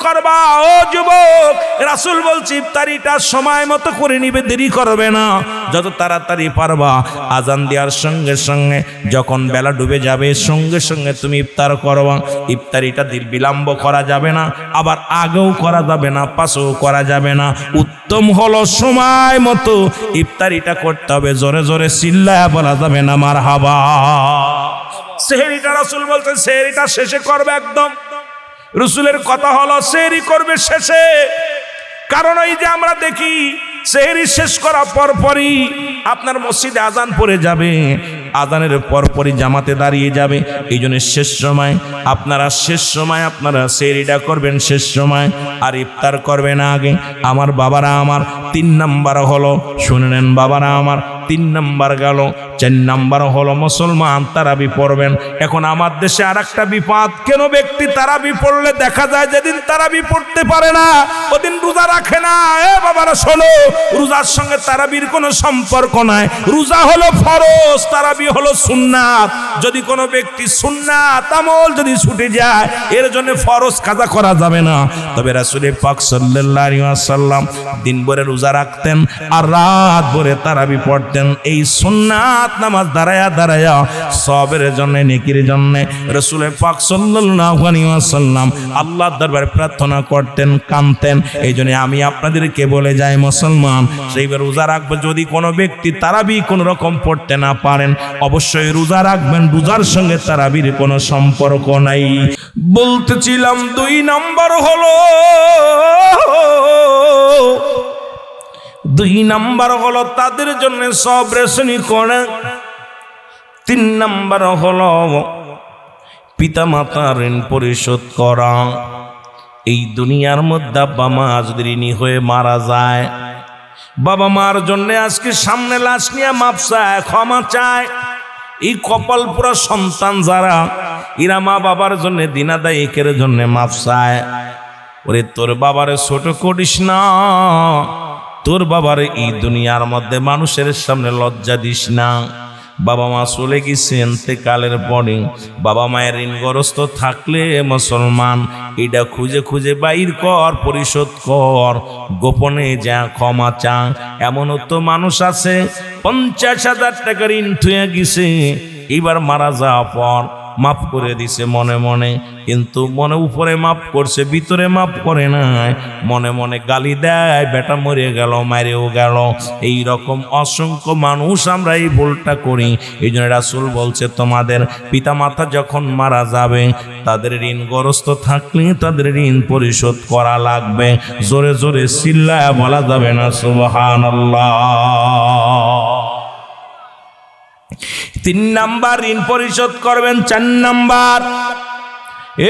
করবা ও যুবক। রাসূল বলছে ইফতারিটা সময় মতো করে নিবে, দেরি করবে না, যত তাড়াতাড়ি পারবা। আজান দেওয়ার সঙ্গে সঙ্গে যখন বেলা ডুবে যাবে সঙ্গে সঙ্গে তুমি ইফতার করবা। ইফতারিটা বিলম্ব করা যাবে না, আবার আগেও করা যাবে না, পাশেও করা যাবে না। উত্তম হলো সময় মতো ইফতারিটা করতে হবে। জোরে জোরে চিল্লায়া বলা যাবে না মারহাবা। সেহরিটা রাসূল বলছেন সেহরিটা শেষে করবে একদম। রাসূলের কথা হলো সেহরি করবে শেষে। কারণ এই যে আমরা দেখি সেহরি শেষ করার পরপরই আপনার মসজিদে আজান পড়ে যাবে, আজানের পরপরই জামাতে দাঁড়িয়ে যাবে। এই জন্য শেষ সময় আপনারা সেহরিটা করবেন শেষ সময়, আর ইফতার করবেন আগে। আমার বাবারা আমার 3 নাম্বার হলো, শুনে নেন বাবারা আমার, 3 নাম্বার গেল। 4 নাম্বার হলো মুসলমান তারাবি পড়বেন। এখন আমার দেশে আর একটা বিপদ, কেন ব্যক্তি তারাবি পড়লে দেখা যায় যেদিন তারাবি পড়তে পারে না ওদিন রোজা রাখে না। এ বাবারা শোনো, রোজার সঙ্গে তারাবির কোনো সম্পর্ক নাই। রোজা হলো ফরজ, তারাবি হলো সুন্নাত। যদি কোনো ব্যক্তি সুন্নাত আমল যদি ছুটে যায় এর জন্য ফরজ কাজা করা যাবে না। তবে রাসূল পাক সাল্লাল্লাহু আলাইহি ওয়াসাল্লাম দিন ভরে রোজা রাখতেন আর রাত ভরে তারাবি পড়তেন। এই সুন্নাত নামাজ দাঁড়ায়া দাঁড়ায়া সবের জন্য, নেকির জন্য রাসূল পাক সাল্লাল্লাহু আলাইহি ওয়াসাল্লাম আল্লাহর দরবারে প্রার্থনা করতেন, কাঁদতেন। এই জন্য আমি আপনাদেরকে বলে যাই মুসলমান, সেইবার রোজা রাখবে। যদি কোনো ব্যক্তি তারাবি কোনো রকম পড়তে না পারেন অবশ্যই রোজা রাখবেন, রোজার সঙ্গে তারাবির কোনো সম্পর্ক নাই। বলতেছিলাম 2 নাম্বার হলো, 2 নাম্বার হলো তাদের জন্য সব রেশনি করে। 3 নাম্বার হলো পিতা মাতার ঋণ পরিশোধ করা। এই দুনিয়ার মধ্যে বাবা মা যদি ঋণী হয়ে মারা যায়, বাবা মার জন্য আজকে সামনে লাশ নিয়ে মাপ চায়, ক্ষমা চায়। এই কপাল পুরা সন্তান যারা, এরা মা বাবার জন্য দিনাদায়িকের জন্য মাপ চায়। ওরে তোর বাবারে ছোট করিস না, তোর বাবারে এই দুনিয়ার মধ্যে মানুষের সামনে লজ্জা দিস না। বাবা মা চলে গেছে ইন্তেকালের পরে, বাবা মায়ের ঋণগ্রস্ত থাকলে মুসলমান এটা খুঁজে খুঁজে বাইর কর, পরিশোধ কর, গোপনে যা ক্ষমা চা। এমনও তো মানুষ আছে 50,000 টাকা ঋণ থুয়ে গেছে, এবার মারা যাওয়ার পর মাফ করে দিছে মনে মনে, কিন্তু মনে উপরে মাফ করছে, ভিতরে মাফ করে নাই। মনে মনে গালি দেয়, বেটা মরে গেল, মারেও গেল। এই রকম অসংখ্য মানুষ আমরা এই ভুলটা করি। এই জন্য রাসূল বলছে তোমাদের পিতা মাতা যখন মারা যাবে তাদের ঋণগ্রস্ত থাকলে তাদের ঋণ পরিশোধ করা লাগবে। জোরে জোরে চিল্লায়া বলা যাবে না সুবহানাল্লাহ। 3 নাম্বার ঋণ পরিশোধ করবেন। 4 নাম্বার,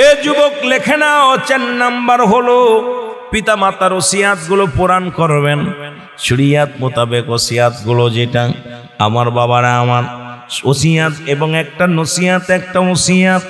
এ যুবক লেখে নাও, 4 নাম্বার হলো পিতা মাতার ওসিয়াত গুলো পূরণ করবেন। শরীয়ত মোতাবেক ওসিয়াত গুলো, যেটা আমার বাবারা আমার ওসিয়াত এবং একটা নসিয়াত, একটা ওসিয়াত।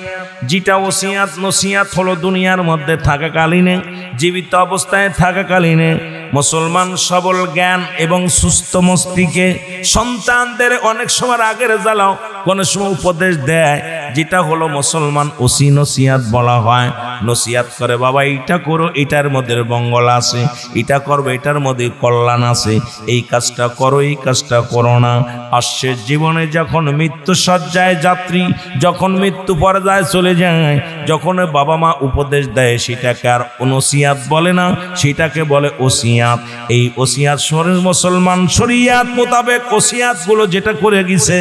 যেটা ওসিয়াত নসিয়াত হলো দুনিয়ার মধ্যে থাকাকালীনে, জীবিত অবস্থায় থাকাকালীনে মুসলমান সবল জ্ঞান এবং সুস্থ মস্তিষ্কে সন্তানদের অনেক সময় আগের জ্বালাও কোনো সময় উপদেশ দেয়, যেটা হলো মুসলমান ওসি নসিয়াত বলা হয়। নসিয়াত করে বাবা এইটা করো, এটার মধ্যে মঙ্গল আছে, এটা করবে এটার মধ্যে কল্যাণ আছে, এই কাজটা করো, এই কাজটা করো না। আসছে জীবনে যখন মৃত্যু সজ্জায় যাত্রী, যখন মৃত্যু পর্যায়ে চলে যায়, যখন বাবা মা উপদেশ দেয় সেটাকে আর নসিয়াত বলে না, সেটাকে বলে ওসিয়াত। এই ওসিয়াত শরীর মুসলমান শরীয়ত মোতাবেক ওসিয়াত গুলো যেটা করে গেছে,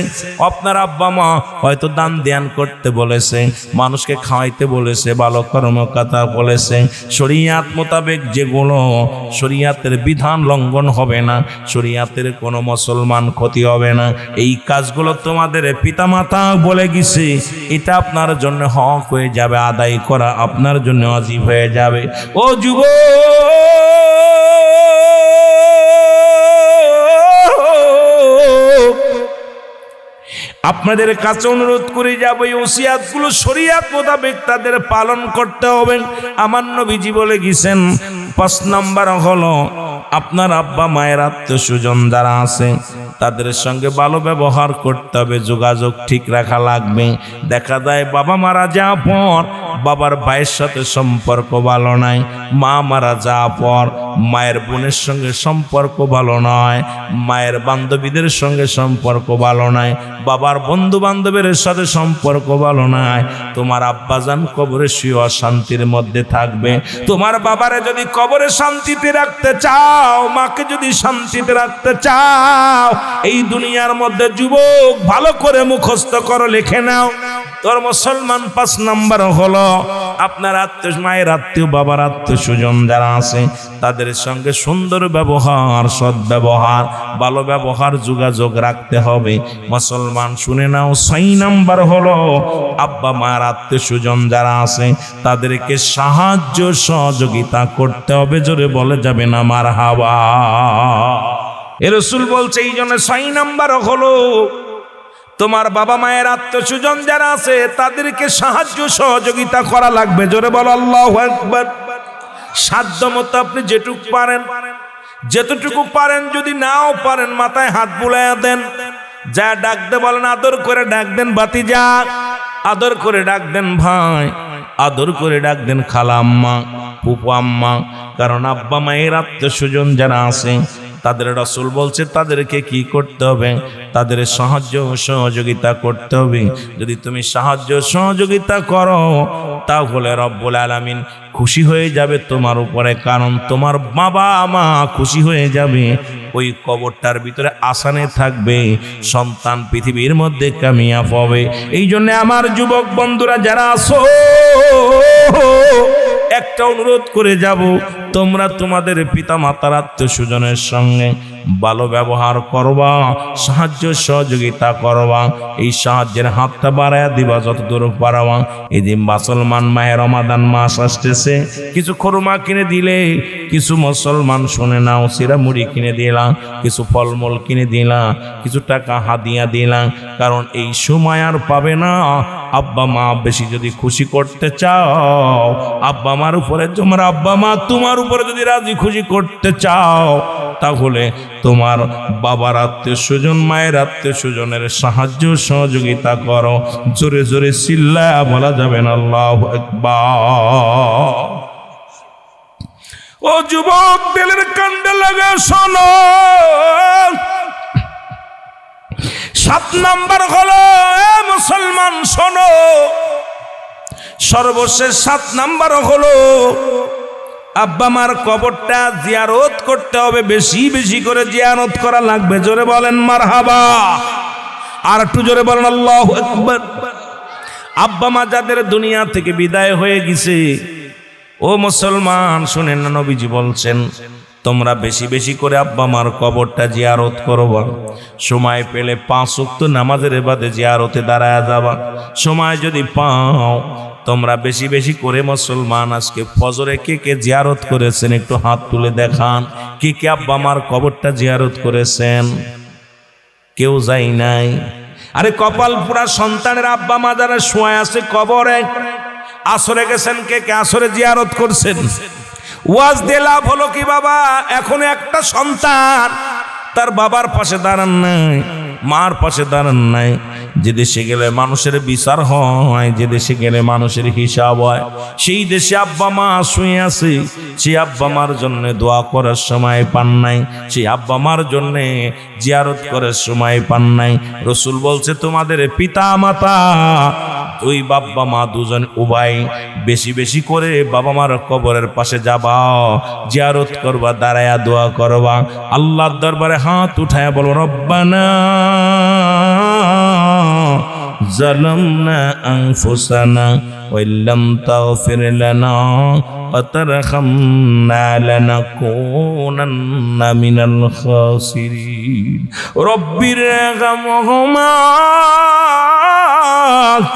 আপনার আব্বা মা হয়তো দান ধ্যান করতে বলেছে, মানুষকে খাওয়াইতে বলেছে, ভালো কর্মকর্তা বলেছে, শরীয়ত মোতাবেক যেগুলো শরীয়তের বিধান লঙ্ঘন হবে না, শরীয়তের কোনো মুসলমান ক্ষতি হবে না, এই কাজগুলো তোমাদের পিতামাতা বলে গেছে, এটা আপনার জন্য হক হয়ে যাবে, আদায় করা আপনার জন্য ওয়াজিব হয়ে যাবে। ও যুবক, আপনাদের কাছে অনুরোধ করে যাবো, এই ওসিয়াতগুলো শরীয়ত মোতাবেক তাদের পালন করতে হবে। আমার নবীজি বলে গেছেন 5 নাম্বার হলো আপনার আব্বা মায়ের আত্মীয় স্বজন যারা আছে তাদের সঙ্গে ভালো ব্যবহার করতে হবে, যোগাযোগ ঠিক রাখা লাগবে। দেখা যায় বাবা মারা যাওয়ার পর বাবার ভাইয়ের সাথে সম্পর্ক ভালো নাই, মা মারা যাওয়ার পর মায়ের বোনের সঙ্গে সম্পর্ক ভালো নয়, মায়ের বান্ধবীদের সঙ্গে সম্পর্ক ভালো নাই, বাবার বন্ধু বান্ধবের সাথে সম্পর্ক ভালো নাই। তোমার আব্বাজান কবরে শুয়ে শান্তির মধ্যে থাকবে। তোমার বাবারে যদি কবরে শান্তিতে রাখতে চাও, মাকে যদি শান্তিতে রাখতে চাও, এই দুনিয়ার মধ্যে যুবক ভালো করে মুখস্থ করো, লিখে নাও। তোর মুসলমান 5 নাম্বার হলো আপনার আত্মীয়, মায়ের আত্মীয়, বাবার আত্মীয় স্বজন যারা আছে তাদের সঙ্গে সুন্দর ব্যবহার, সৎ ব্যবহার, ভালো ব্যবহার, যোগাযোগ রাখতে হবে। মুসলমান শুনে নাও, 6 নাম্বার হলো আব্বা মায়ের আত্মীয় স্বজন যারা আছে তাদেরকে সাহায্য সহযোগিতা করতে হবে। জোরে বলে যাবে না মারহাবা। রাসূল বলছে এই জন্য 6 নাম্বার হলো তোমার বাবা মায়ের আত্মীয় স্বজন যারা আছে তাদেরকে সাহায্য সহযোগিতা করা লাগবে। জোরে বলো আল্লাহু আকবার। সাধ্য মতো আপনি যেটুকু পারেন, যতটুকু পারেন, যদি নাও পারেন মাথায় হাত বুলাইয়া দেন, যা ডাকতে বলেন আদর করে ডাক দেন ভাতিজা, আদর করে ডাক দেন ভাই, আদর করে ডাক দেন খালা আম্মা, ফুপু আম্মা। কারণ আব্বা মায়ের আত্মীয় স্বজন যারা আছে তাদের রাসূল বলছে তাদেরকে কি করতে হবে, তাদের সাহায্য সহযোগিতা করতে হবে। যদি তুমি সাহায্য সহযোগিতা করো তাহলে রব্বুল আলামিন খুশি হয়ে যাবে তোমার উপরে। কারণ তোমার বাবা মা খুশি হয়ে যাবে, ওই কবরটার ভিতরে আসানে থাকবে, সন্তান পৃথিবীর মধ্যে কামিয়াব হবে। এই জন্য আমার যুবক বন্ধুরা যারা আছো, একটা অনুরোধ করে যাব, তোমরা তোমাদের পিতা মাতার আত্মীয় স্বজনের সঙ্গে ভালো ব্যবহার করবা, সাহায্য সহযোগিতা করবা, এই সাহায্যের হাতটা বাড়ায়া দিবা যতদূর পারবা। এই যে মুসলমান মাহে রমাদান মাস আসতেছে, কিছু খুরমা কিনে দিলে, কিছু মুসলমান শুনে নাও সিরা মুড়ি কিনে দিলাম, কিছু ফলমূল কিনে দিলাম, কিছু টাকা হাদিয়া দিলাম। কারণ এই সময় আর পাবে না। আব্বা মা বেশি যদি খুশি করতে চাও, আব্বা মার উপরে তোমার আব্বা মা তোমার উপরে যদি রাজি খুশি করতে চাও, তাহলে তোমার বাবার আত্মীয় স্বজন, মায়ের আত্মীয় স্বজনের সাহায্য সহযোগিতা করো। জোরে জোরে চিল্লায়া বলা যাবে না আল্লাহু আকবার। ও যুবক, দিলের কান্দে লাগা শোনো, 7 নাম্বার হলো মুসলমান শোনো, সর্বশেষ 7 নাম্বার হলো আব্বা মার কবরটা জিয়ারত করতে হবে, বেশি বেশি করে জিয়ারত করা লাগবে। জোরে বলেন মারহাবা। আর একটু জোরে বলেন আল্লাহু আকবার। আব্বা মা যাদের দুনিয়া থেকে বিদায় হয়ে গেছে, ও মুসলমান শুনেন না, নবীজি বলছেন তোমরা বেশি বেশি করে আব্বা মার কবরটা জিয়ারত করবা। সময় পেলে 5 ওয়াক্ত নামাজের ইবাদতে জিয়ারতে দাঁড়ায়া যাবা। সময় যদি পাও তোমরা বেশি বেশি করে মুসলমান, আজকে ফজরে কে কে জিয়ারত করেছেন একটু হাত তুলে দেখান। কে কে আব্বা মার কবরটা জিয়ারত করেছেন? কেউ যাই নাই। আরে কপাল পুরা সন্তানের আব্বা মা যারা শুয়ে আছে কবরে, আসরে গেছেন কে কে? আসরে জিয়ারত করছেন। ওয়াজ দিয়ে লাভ হলো কি বাবা? এখন একটা সন্তান তার বাবার পাশে দাঁড়ান নাই, মার পাশে দাঁড়ান নাই। যে দেশে গেলে মানুষের বিচার হয়, যে দেশে গেলে মানুষের হিসাব হয়, সেই দেশে আব্বা মা শুয়ে আছে, সেই আব্বা মার জন্য দোয়া করার সময় পান নাই, সেই আব্বা মার জন্য জিয়ারত করার সময় পান নাই। রাসূল বলছে তোমাদের পিতা মাতা, ওই বাবা মা দুজন উভয় বেশি বেশি করে বাবা মার কবরের পাশে যাবা, জিয়ারত করবা, দাঁড়ায়া দোয়া করবা, আল্লাহর দরবারে হাত উঠায়া বলো রব্বানা জালামনা আনফুসানা ওয়া ইল্লাম তাগফির লানা ওয়া তারহামনা লানাকুনান্না মিনাল খাসিরিন। রব্বিরহামহুমা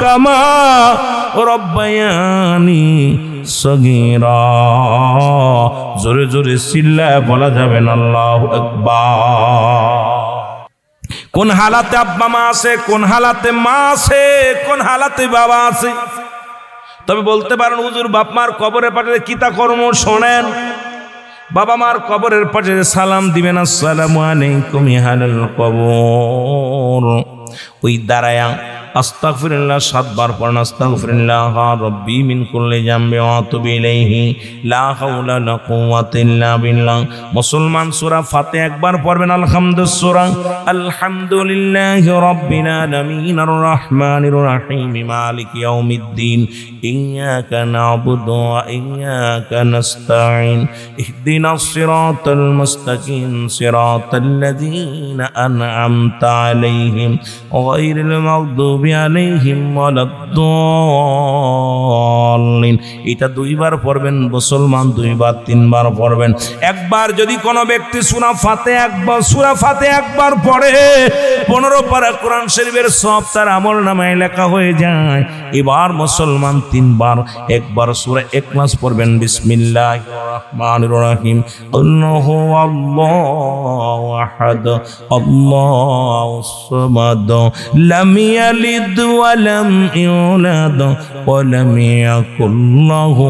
কামা রব্বায়ানি সগীরা। জোরে জোরে চিল্লায় বলা যাবে না আল্লাহু আকবার। কোন হালাতে আব্বা মা আছে, কোন হালাতে মা আছে, কোন হালাতে বাবা আছে। তবে বলতে পারেন হুজুর বাপ মার কবরে পাঠালে কিতা কর্ম শোনেন। বাবা মার কবরের পাশে সালাম দিবেন, আসসালামু আলাইকুম আহলাল কবর। ওই দাঁড়ায়া আস্তাগফিরুল্লাহ 7 বার পড়েন, আস্তাগফিরুল্লাহ রাব্বি মিন কুল্লি জামবি ওয়া আতুবু ইলাইহি লা হাওলা ওয়ালা কুওয়াতা ইল্লা বিল্লাহ। মুসলমান সূরা ফাতিহা একবার পড়বেন, আলহামদুলিল্লাহ সূরা আলহামদুলিল্লাহি রাব্বিল আলামিন আর রহমানির রহিম মালিকি ইয়াউমিদ্দিন ইয়্যাকা না'বুদু ওয়া ইয়্যাকা নাস্তাঈন ইহদিনাস সিরাতাল মুস্তাকিম সিরাতাল লাযীনা আন'আমতা আলাইহিম গায়রিল মাগদুবি আলাইহিম ওয়ালাদ-দাল্লিন। এটা 2 বার পড়বেন মুসলমান, 2 বার 3 বার পড়বেন। একবার যদি কোনো ব্যক্তি সূরা ফাতিহা একবার পড়ে 15 পারা কোরআন শরীফের সব তার আমলনামায় লেখা হয়ে যায়। এবার মুসলমান 3 বার, একবার সূরা ইখলাস পড়বেন, বিসমিল্লাহির রহমানির রহিম আল্লাহু আল্লাহু আহাদ আল্লাহুস সামাদ লাম ইয়ালিদ ওয়া লাম ইউলাদ ওয়া লাম ইয়াকুল লাহু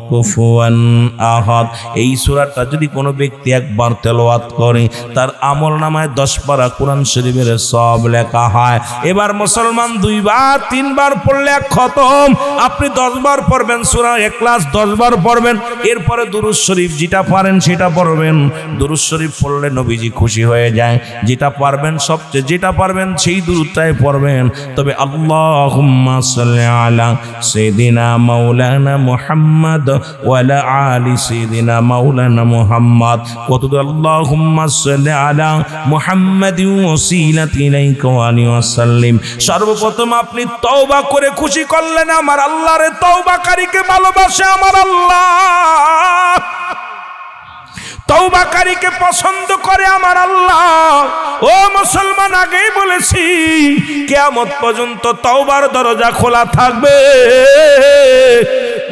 কুফুয়ান আহাদ। এই সূরাটা যদি কোনো ব্যক্তি একবার তেলাওয়াত করে তার আমলনামায় 10 পারা কোরআন শরীফের সব লেখা হয়। এবার মুসলমান 2 বার 3 বার পড়লে খতম। আপনি 10 বার পড়বেন সূরা ইখলাস, 10 বার পড়বেন। এরপরে দুরূদ শরীফ যেটা পারেন সেটা পড়বেন। দুরূদ শরীফ পড়লে নবীজি খুশি হয়ে যায়। যেটা পারবেন সবচেয়ে যেটা পারবেন সেই দুরূদটাই পড়বেন। তবে আল্লাহুম্মা সাল্লি আলা সাইয়্যিদিনা মাওলানা মুহাম্মদ ওয়া আলা আলি সাইয়্যিদিনা মাওলানা মুহাম্মদ। কতদূর আল্লাহুম্মা সাল্লি আলা মুহাম্মাদিন ওয়াসিলাতি ইলাইকা ওয়া আলিহি ওয়াসাল্লিম। সর্বপ্রথম আপনি তওবা করে খুশি করলেন আমার আল্লাহ রে, তওবাকারীকে ভালোবাসে আমার আল্লাহ, তওবাকারীকে পছন্দ করে আমার আল্লাহ। ও মুসলমান, আগেই বলেছি কিয়ামত পর্যন্ত তওবার দরজা খোলা থাকবে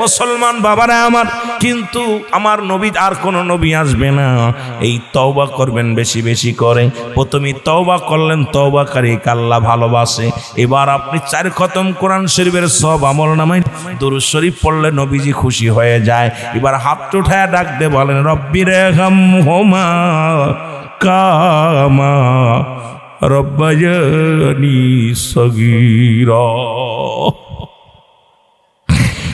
মুসলমান বাবারা আমার। কিন্তু আমার নবী আর কোন নবী আসবে না। এই তওবা করবেন বেশি বেশি করে। প্রথমে তওবা করলেন, তওবাকারীকে আল্লাহ ভালোবাসে। এবার আপনি 4 খতম কোরআন শরীফের সব আমলনামায় দুরূদ শরীফ পড়লে নবীজি খুশি হয়ে যায়। এবার হাত উঠায় ডাক দে বলেন, রব্বিরহামহুমা কামা রব্বায়ানি সগীরা।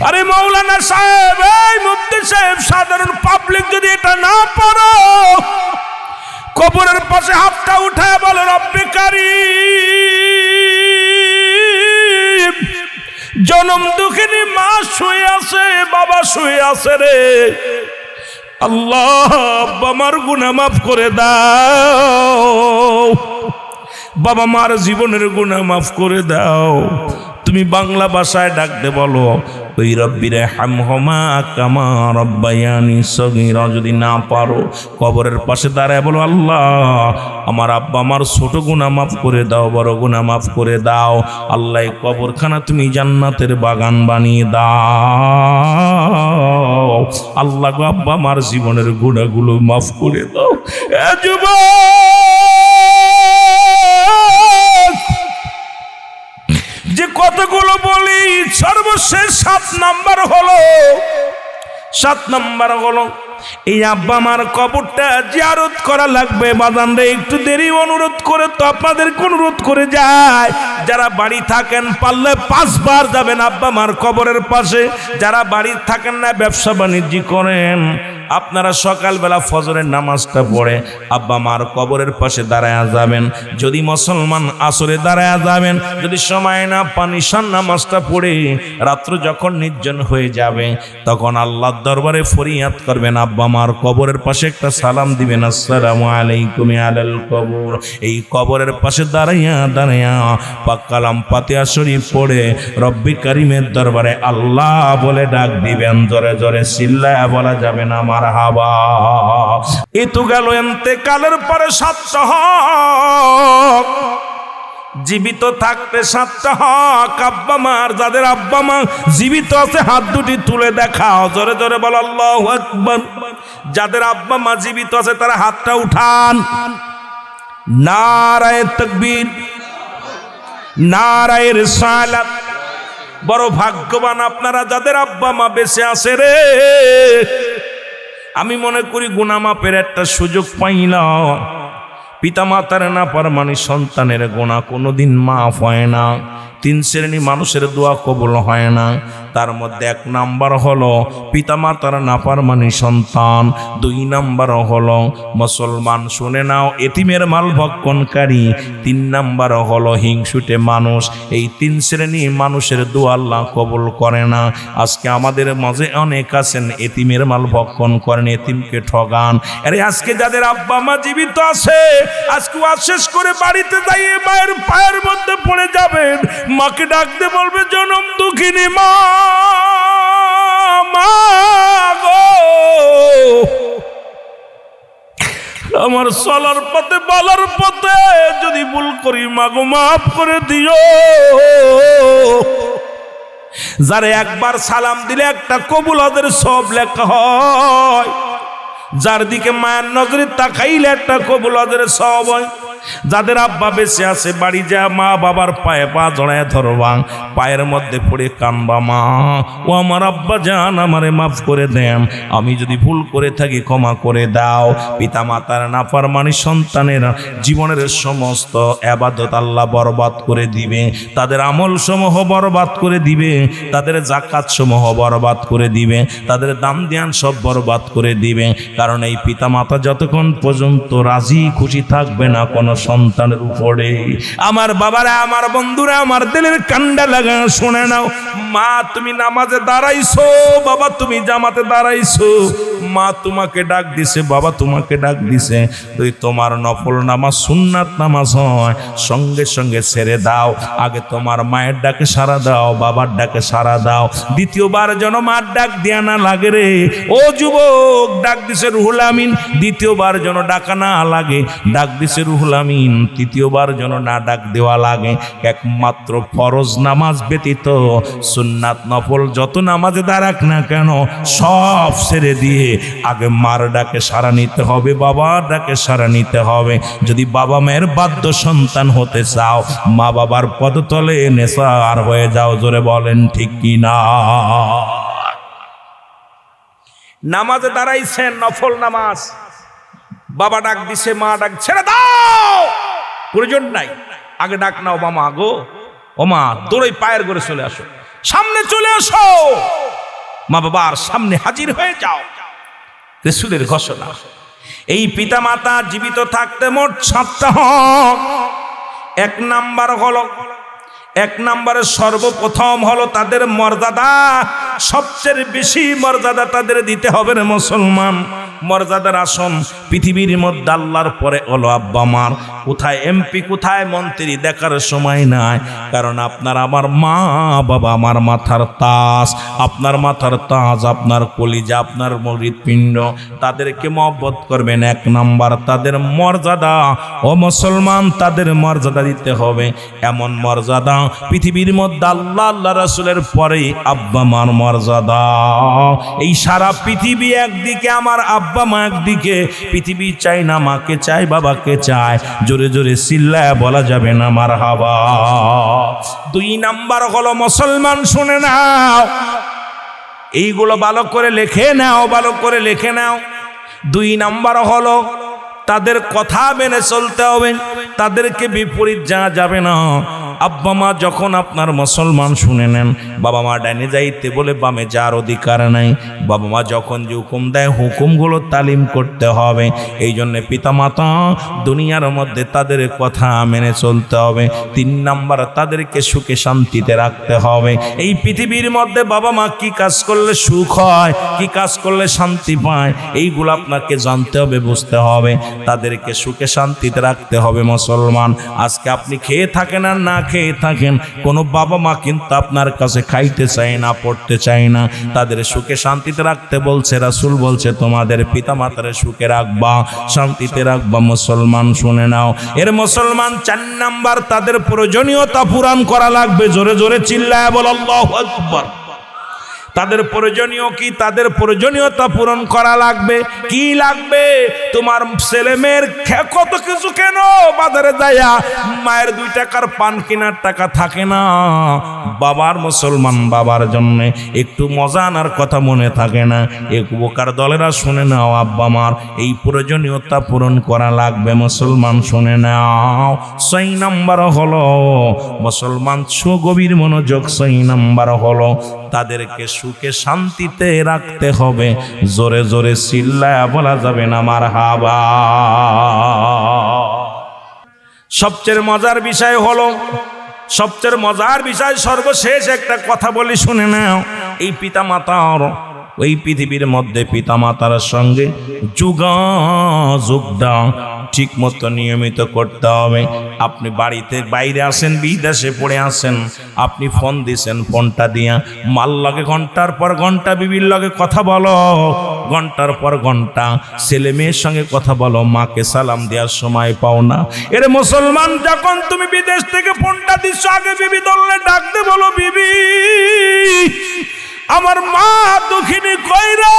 আরে মৌলানা সাহেব, এই মুফতি সাহেব, সাধারণ পাবলিক যদি এটা না পারো, কবরের পাশে হাতটা উঠায় বলো, রব্বে কারীম, জনম দুঃখিনী মা শুয়ে আছে, বাবা শুয়ে আছে রে আল্লাহ, বাবা মার গুনাহ মাফ করে দাও, বাবা মার জীবনের গুনাহ মাফ করে দাও। তুমি বাংলা ভাষায় ডাক দে বলো, ওই রব্বিরহামহুমা কামা রব্বায়ানি সগীরা। যদি না পারো কবরের পাশে দাঁড়ায় বলো, আল্লাহ আমার আব্বা আমার ছোট গুনাহ মাফ করে দাও, বড় গুনাহ মাফ করে দাও। আল্লাহ কবরখানা তুমি জান্নাতের বাগান বানিয়ে দাও। আল্লাহ গো আব্বা আমার জীবনের গুনাহগুলো মাফ করে দাও। এ যুবক, যে কতগুলো বলি, সর্বশেষ 7 নাম্বার হলো এই আব্বা আমার কবরটা জিয়ারত করা লাগবে। বাজানরে একটু দেরি অনুরোধ করে তো আপনাদেরকে অনুরোধ করে যায়, যারা বাড়ি থাকেন পারলে 5 বার যাবেন আব্বা আমার কবরের পাশে। যারা বাড়ি থাকেন না, ব্যবসা বাণিজ্য করেন, আপনারা সকালবেলা ফজরের নামাজটা পড়ে আব্বা মার কবরের পাশে দাঁড়ায়া যাবেন। যদি মুসলমান আসরে দাঁড়ায়া যাবেন, যদি সময় না পান ঈশান নামাজটা পড়ে রাত্র যখন নির্জন হয়ে যাবে তখন আল্লাহর দরবারে ফরিয়াদ করবেন, আব্বা মার কবরের পাশে একটা সালাম দিবেন, আসসালামু আলাইকুম আলাল কবর। এই কবরের পাশে দাঁড়াইয়া পাক কালাম ফাতিহা শরীফ পড়ে রব্বি কারীমের দরবারে আল্লাহ বলে ডাক দিবেন। জোরে জোরে চিল্লায়া বলা যাবে না মারহাবা। এ তো গেল ইন্তেকালের পরে 7টা হক। জীবিত থাকতে 7টা হক আব্বা মার। যাদের আব্বা মা জীবিত আছে হাত দুটি তুলে দেখাও, জোরে জোরে বলো আল্লাহু আকবার। যাদের আব্বা মা জীবিত আছে তারা হাতটা উঠান। নারায়ে তাকবীর, নারায়ে রিসালাত। বড় ভাগ্যবান আপনারা যাদের আব্বা মা বেঁচে আছে রে। আমি মনে করি গুনাহ মাপের একটা সুযোগ পাইলাম। পিতামাতার নাফরমানি সন্তানের গুনাহ কোনোদিন মাফ হয় না। 3 শ্রেণী মানুষের দোয়া কবুল হয় না। তার মধ্যে 1 নাম্বার হলো পিতামাতার নাফরমানি সন্তান, 2 নাম্বার হলো মুসলমান, শুনে নাও, এতিমের মাল ভক্ষণকারী, 3 নাম্বার হলো হিংসুটে মানুষ। এই 3 শ্রেণী মানুষের দোয়া আল্লাহ কবুল করে না। আজকে আমাদের মাঝে অনেক আছেন এতিমের মাল ভক্ষণ করেন, এতিমকে ঠগান। আরে আজকে যাদের আব্বা মা জীবিত আছে, আজকে ওয়াজ শেষ করে বাড়িতে যাইয়ে মায়ের পায়ের মধ্যে পড়ে যাবেন, মাকে ডাকতে বলবে, জনম দুঃখিনী মা, মা গো, আমার চলার পথে বলার পথে যদি ভুল করি মাগো মাফ করে দিও। যারে একবার সালাম দিলে একটা কবুল হজের সব লেখা হয়, যার দিকে মায়ের নজরে তাকাইলে একটা কবুল হজের সব হয়। যাদের আব্বা বেঁচে আছে, বাড়ি যা মা বাবার পায়ে পা জড়ায় ধরবা, পায়ের মধ্যে পড়ে কানবা, মা ও আমার আব্বা জান, আমারে মাফ করে দেন, আমি যদি ভুল করে থাকি ক্ষমা করে দাও। পিতা মাতার নাফরমানি সন্তানের জীবনের সমস্ত ইবাদত আল্লাহ বরবাদ করে দিবে, তাদের আমল সমূহ বরবাদ করে দিবে, তাদের যাকাত সমূহ বরবাদ করে দিবে, তাদের দান ধ্যান সব বরবাদ করে দিবে। কারণ এই পিতা মাতা যতক্ষণ পর্যন্ত রাজি খুশি থাকবে না কোনো সন্তানের উপরে, আমার বাবারা, আমার বন্ধুরা, আমার দিলের কান্ডা লাগা শুনে নাও, মা তুমি নামাজে দাঁড়াইছো, বাবা তুমি জামাতে দাঁড়াইছো, মা তোমাকে ডাক দিছে, বাবা তোমাকে ডাক দিছে, তুই তোমার নফল নামাজ সুন্নাত নামাজ হয় সঙ্গে সঙ্গে ছেড়ে দাও। আগে তোমার মায়ের ডাকে সাড়া দাও, বাবার ডাকে সাড়া দাও, দ্বিতীয়বার যেন মার ডাক দেয়া না লাগে রে। ও যুবক, ডাক দিছে রুহুল আমিন, দ্বিতীয়বার যেন ডাকা না লাগে, ডাক দিছে রুহুল আমিন, তৃতীয়বার যেন না ডাক দেওয়া লাগে। একমাত্র ফরজ নামাজ ব্যতীত সুন্নাত নফল যত নামাজে দাঁড়াক না কেন সব ছেড়ে দিয়ে আগে মার ডাকে সাড়া নিতে হবে, বাবার ডাকে সাড়া নিতে হবে। যদি বাবা মায়ের বাধ্য সন্তান হতে চাও, মা বাবার পদতলে নেশার হয়ে যাও। জোরে বলেন ঠিক কি না? নামাজে দাঁড়াইছেন, নফল নামাজ, বাবা ডাক দিছে, মা ডাক, ছেড়ে দাও, প্রয়োজন নাই, আগে ডাক নাও, মামা গো, ও মা, দৌড়ে পায়ের করে চলে আসো, সামনে চলে আসো, মা বাবার সামনে হাজির হয়ে যাও। রাসূলের ঘোষণা। এই পিতা মাতা জীবিত থাকতে মোট 7টা হক। 1 নাম্বার হলো, 1 নম্বরে সর্বপ্রথম হলো তাদের মর্যাদা, সবচেয়ে বেশি মর্যাদা তাদের দিতে হবে রে মুসলমান। মর্যাদার আসন পৃথিবীর মধ্যে আল্লাহর পরে হলো আব্বা মার। কোথায় এমপি, কোথায় মন্ত্রী দেখার সময় নাই, কারণ আপনার আমার মা বাবা আমার মাথার তাজ, আপনার মাথার তাজ, আপনার কলিজা, আপনার হৃৎপিণ্ড, তাদেরকে মহব্বত করবেন। 1 নাম্বার তাদের মর্যাদা। ও মুসলমান, তাদের মর্যাদা দিতে হবে। এমন মর্যাদা পৃথিবীর মধ্যে আল্লাহ রাসূলের পরে আব্বা মার মর্যাদা। এই সারা পৃথিবী একদিকে, আমার আব্বা মা একদিকে, পৃথিবী চাই না মাকে চাই, বাবাকে চায়, জোরে জোরে চিল্লায় বলা যাবে না মারহাবা। 2 নাম্বার হলো মুসলমান, শুনে নাও, এইগুলো ভালো করে লিখে নাও, ভালো করে লিখে নাও। 2 নাম্বার হলো তাদের কথা মেনে চলতে হবে, তাদেরকে বিপরীত যাওয়া যাবে না। আব্বা মা যখন আপনার মুসলমান, শুনে নেন, বাবা মা ডাইনে যাইতে বলে বামে যাওয়ার অধিকার নাই। বাবা মা যখন যে হুকুম দেয়, হুকুমগুলো তালিম করতে হবে। এই জন্যে পিতা মাতা দুনিয়ার মধ্যে তাদের কথা মেনে চলতে হবে। 3 নাম্বার তাদেরকে সুখে শান্তিতে রাখতে হবে। এই পৃথিবীর মধ্যে বাবা মা কি কাজ করলে সুখ হয়, কি কাজ করলে শান্তি পায়, এইগুলো আপনাকে জানতে হবে, বুঝতে হবে। তাদেরকে সুখে শান্তিতে রাখতে হবে মুসলমান। আজকে আপনি খেয়ে থাকেন আর না খেয়ে থাকেন, কোনো বাবা মা কিন্তু আপনার কাছে খাইতে চায় না, পড়তে চায় না। তাদের সুখে শান্তিতে রাখতে বলছে রাসূল, বলছে তোমাদের পিতা মাতার সুখে রাখবা, শান্তিতে রাখবা। মুসলমান শুনে নাও, এর মুসলমান 4 নাম্বার তাদের প্রয়োজনীয়তা পূরণ করা লাগবে। জোরে জোরে চিল্লায় বল আল্লাহু আকবার। তাদের প্রয়োজনীয় কি? তাদের প্রয়োজনীয়তা পূরণ করা লাগবে। কি লাগবে? তোমার ছেলে মেয়ের কত কিছু, কেন বাজারে যায়া মায়ের 2 টাকার পান কেনার টাকা থাকে না, বাবার মুসলমান বাবার জন্য একটু মজা আনার কথা মনে থাকে না। এক বোকার দলেরা শুনে নাও, আব্বা মার এই প্রয়োজনীয়তা পূরণ করা লাগবে। মুসলমান শুনে নাও। 6 নাম্বার হলো মুসলমান, গভীর মনোযোগ। 6 নাম্বার হলো তাদেরকে সুখে শান্তিতে রাখতে হবে। জোরে জোরে চিল্লায়া বলা যাবে না মারহাবা। সবচেয়ে মজার বিষয় হলো, সবচেয়ে মজার বিষয় সর্বশেষ একটা কথা বলি, শুনে নাও। এই পিতামাতার, ওই পৃথিবীর মধ্যে পিতামাতার সঙ্গে যোগাযোগটা ঠিক মতো নিয়মিত করতে হবে। আপনি বাড়িতে বাইরে আসেন, বিদেশে পড়ে আসেন, আপনি ফোন দিছেন, ফোনটা দিয়া মাল লাগে ঘন্টার পর ঘন্টা বিবির লগে কথা বলো, ঘন্টার পর ঘন্টা ছেলে মেয়ের সঙ্গে কথা বলো, মাকে সালাম দেওয়ার সময় পাও না। এরে মুসলমান, যখন তুমি বিদেশ থেকে ফোনটা দিচ্ছ, আগে বিবি দললে ডাকতে বলো, বিবি আমার মা দুঃখিনী কই রে,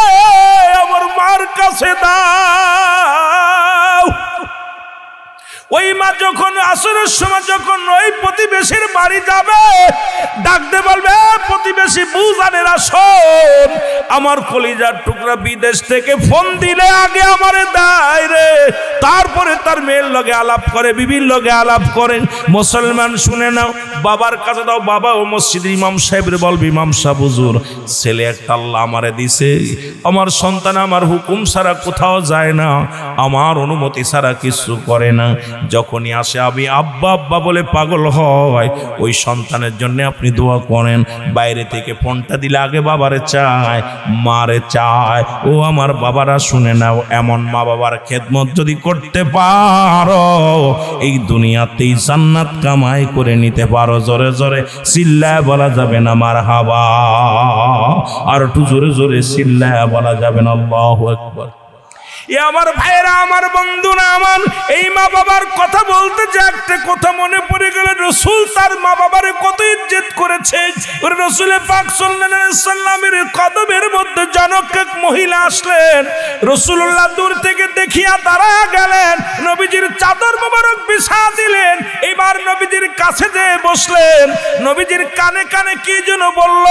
আমার মার কাছে দাও। ওই মা যখন আসরের সময় যখন ওই প্রতিবেশীর বাড়ি যাবে, ডাকতে বলবে, প্রতিবেশী বুঝানেরা শোন, আমার কলিজার টুকরা বিদেশ থেকে ফোন দিলে আগে আমারে দেয় রে, তারপরে তার মেয়ের লগে আলাপ করে, বিবির লগে আলাপ করেন। মুসলমান শুনে নাও, বাবার কাছে দাও। বাবা ও মসজিদের ইমাম সাহেবের বলবি, ইমাম সাহেব হুজুর, ছেলে একটা আল্লাহ আমারে দিছে, আমার সন্তান আমার হুকুম ছাড়া কোথাও যায় না, আমার অনুমতি ছাড়া কিছু করে না। যখনই আসে আমি আব্বা আব্বা বলে পাগল হয়, ওই সন্তানের জন্য আপনি দোয়া করেন। বাইরে থেকে ফোনটা দিলে আগে বাবারে চায়, মারে চায়। ও আমার বাবারা শুনে নাও, এমন মা বাবার খেদমত যদি করতে পারো, এই দুনিয়াতেই জান্নাত কামাই করে নিতে পারো। জোরে জোরে চিল্লায় বলা যাবে না মারহাবা, আর একটু জোরে জোরে চিল্লায় বলা যাবে না আল্লাহু আকবার। এ আমার ভাইরা, আমার বন্ধুরা, আমার এই মা বাবার কথা বলতে যে একটা কথা মনে পড়ে গেল। রসুল তার মা বাবারে কত ইজ্জত করেছে। রসুল পাক সাল্লাল্লাহু আলাইহি ওয়াসাল্লামের কদমের মধ্যে জনক এক মহিলা আসলেন, রসুল্লাহ দূর থেকে দেখিয়া দাঁড়ায়া গেলেন, নবীজির চাদর মোবারক বিছা দিলেন, এইবার নবীজির কাছে যেয়ে বসলেন, নবীজির কানে কানে কি যেন বলল।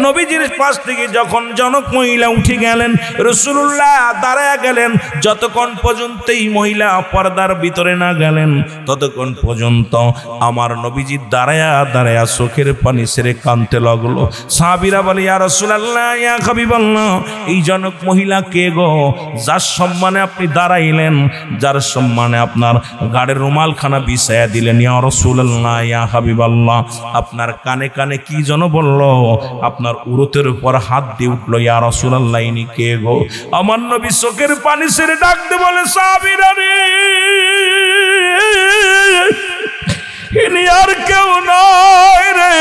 নবীজির পাশ থেকে যখন জনক মহিলা উঠে গেলেন, রসুল্লাহ দাঁড়ায়া গেলেন। যতক্ষণ পর্যন্ত এই মহিলা পর্দার ভিতরে না গেলেন, ততক্ষণ পর্যন্ত আমার নবীজি দাঁড়ায়া দাঁড়ায়া চোখের পানি ছেড়ে কাঁদতে লাগলো। সাহাবীরা বলে, ইয়া রাসূলুল্লাহ, ইয়া হাবিবাল্লাহ, এই জনক মহিলা কে গো, যার সম্মানে আপনি দাঁড়াইলেন, যার সম্মানে আপনার গাড়ির রুমালখানা বিছায়া দিলেন, ইয়া রাসূলুল্লাহ, ইয়া হাবিবাল্লাহ, আপনার কানে কানে কি যেন বলল, আপনার উরুতের উপর হাত দিয়ে উঠলো, ইয়া রাসূলুল্লাহ, ইনি কে গো? আমার নবী চোখের পানি ছেড়ে ডাকতে বলে, সাহাবীরা রে, ইনি আর কেউ নয় রে,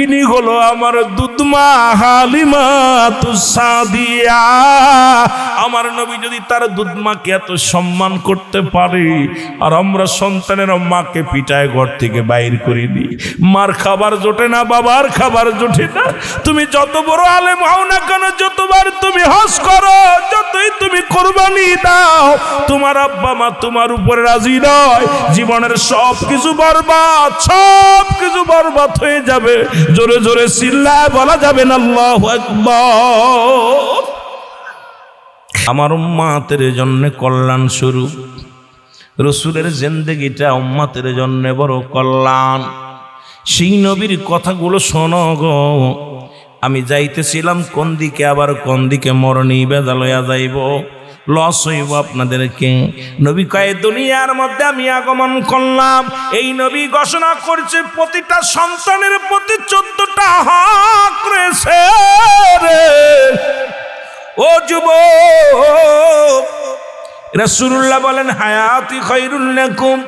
ইনি হলো আমার দুধমা হালিমাতুস সাদিয়া। আমার নবী যদি তার দুধমাকে এত সম্মান করতে পারে, আর আমরা সন্তানের মাকে পিটায় ঘর থেকে বাইর করে দিই, মার খাবার জোটে না, বাবার খাবার জোটে না। তুমি যত বড় আলেম হও না কেন, যতবার তুমি হজ করো, যতই তুমি কোরবানি দাও, তোমার আব্বা মা তোমার উপরে রাজি নয়, জীবনের সব কিছু বরবাদ, সব কিছু বরবাদ হয়ে যাবে। জোরে জোরে চিল্লায় বলা যাবে না আল্লাহু আকবার। আমার উম্মতের জন্য কল্যাণ শুরু, রসুলের জিন্দেগিটা উম্মতের জন্য বড় কল্যাণ। সেই নবীর কথাগুলো শোনো গো। আমি যাইতেছিলাম কোন দিকে, আবার কোন দিকে মরণী বেদা লইয়া যাইব, লস হইব আপনাদেরকে। নবী কয়, দুনিয়ার মধ্যে আমি আগমন করলাম, এই নবী ঘোষণা করছে প্রতিটা সন্তানের প্রতি 14টা হক রয়েছে রে। ও যুবক, রাসূলুল্লাহ বলেন, হায়াতি খায়রুল লাকুম,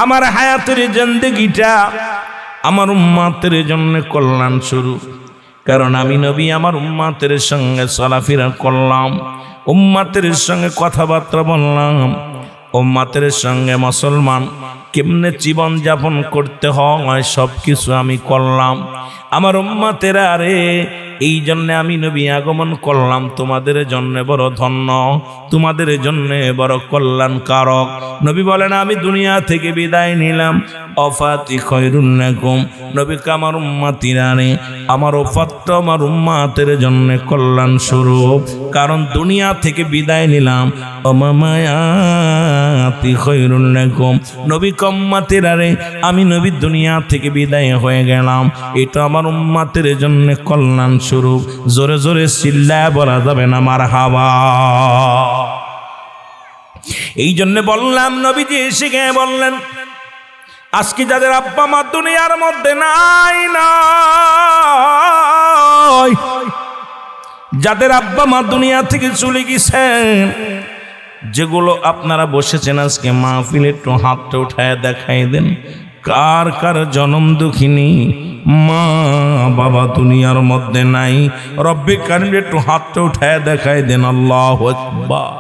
আমার হায়াতের জিন্দেগিটা আমার উম্মতের জন্য কল্যাণ শুরু। কারণ আমি নবী আমার উম্মতের সঙ্গে চলাফেরা করলাম, উম্মতের সঙ্গে কথাবার্তা বললাম, উম্মতের সঙ্গে মুসলমান কেমনে জীবন যাপন করতে হয় সব কিছু আমি করলাম। আমার উম্মতেরা রে, এই জন্য আমি নবী আগমন করলাম তোমাদের জন্য বড় ধন্য, তোমাদের জন্য বড় কল্যাণকারক। নবী বলেন আমি দুনিয়া থেকে বিদায় নিলাম, অফাতি খৈরুন লাকুম, নবী আমার উম্মতিরা রে, আমার ওফাতটা আমার উম্মাতের জন্য কল্যাণ স্বরূপ। কারণ দুনিয়া থেকে বিদায় নিলাম, অমামায়াতি খৈরুন লাকুম, নবী উম্মতিরা রে, আমি নবী দুনিয়া থেকে বিদায় হয়ে গেলাম, এটা আমার উম্মতের জন্য কল্যাণ স্বরূপ। জোরে জোরে চিল্লায় বলা যাবে না মারহাবা। এই জন্য বললাম, নবীজি এসে গিয়ে বললেন, আজকে যাদের আব্বা মা দুনিয়ার মধ্যে নাই, যাদের আব্বা মা দুনিয়া থেকে চলে গেছেন, যেগুলো আপনারা বসেছেন আজকে মাহফিলে, একটু হাতটা উঠায় দেখাই দেন, কার কার জনম দুঃখিনী মা বাবা দুনিয়ার মধ্যে নাই? রব্বে কারিম একটু হাতটা উঠায় দেখাই দেন। আল্লাহু আকবার।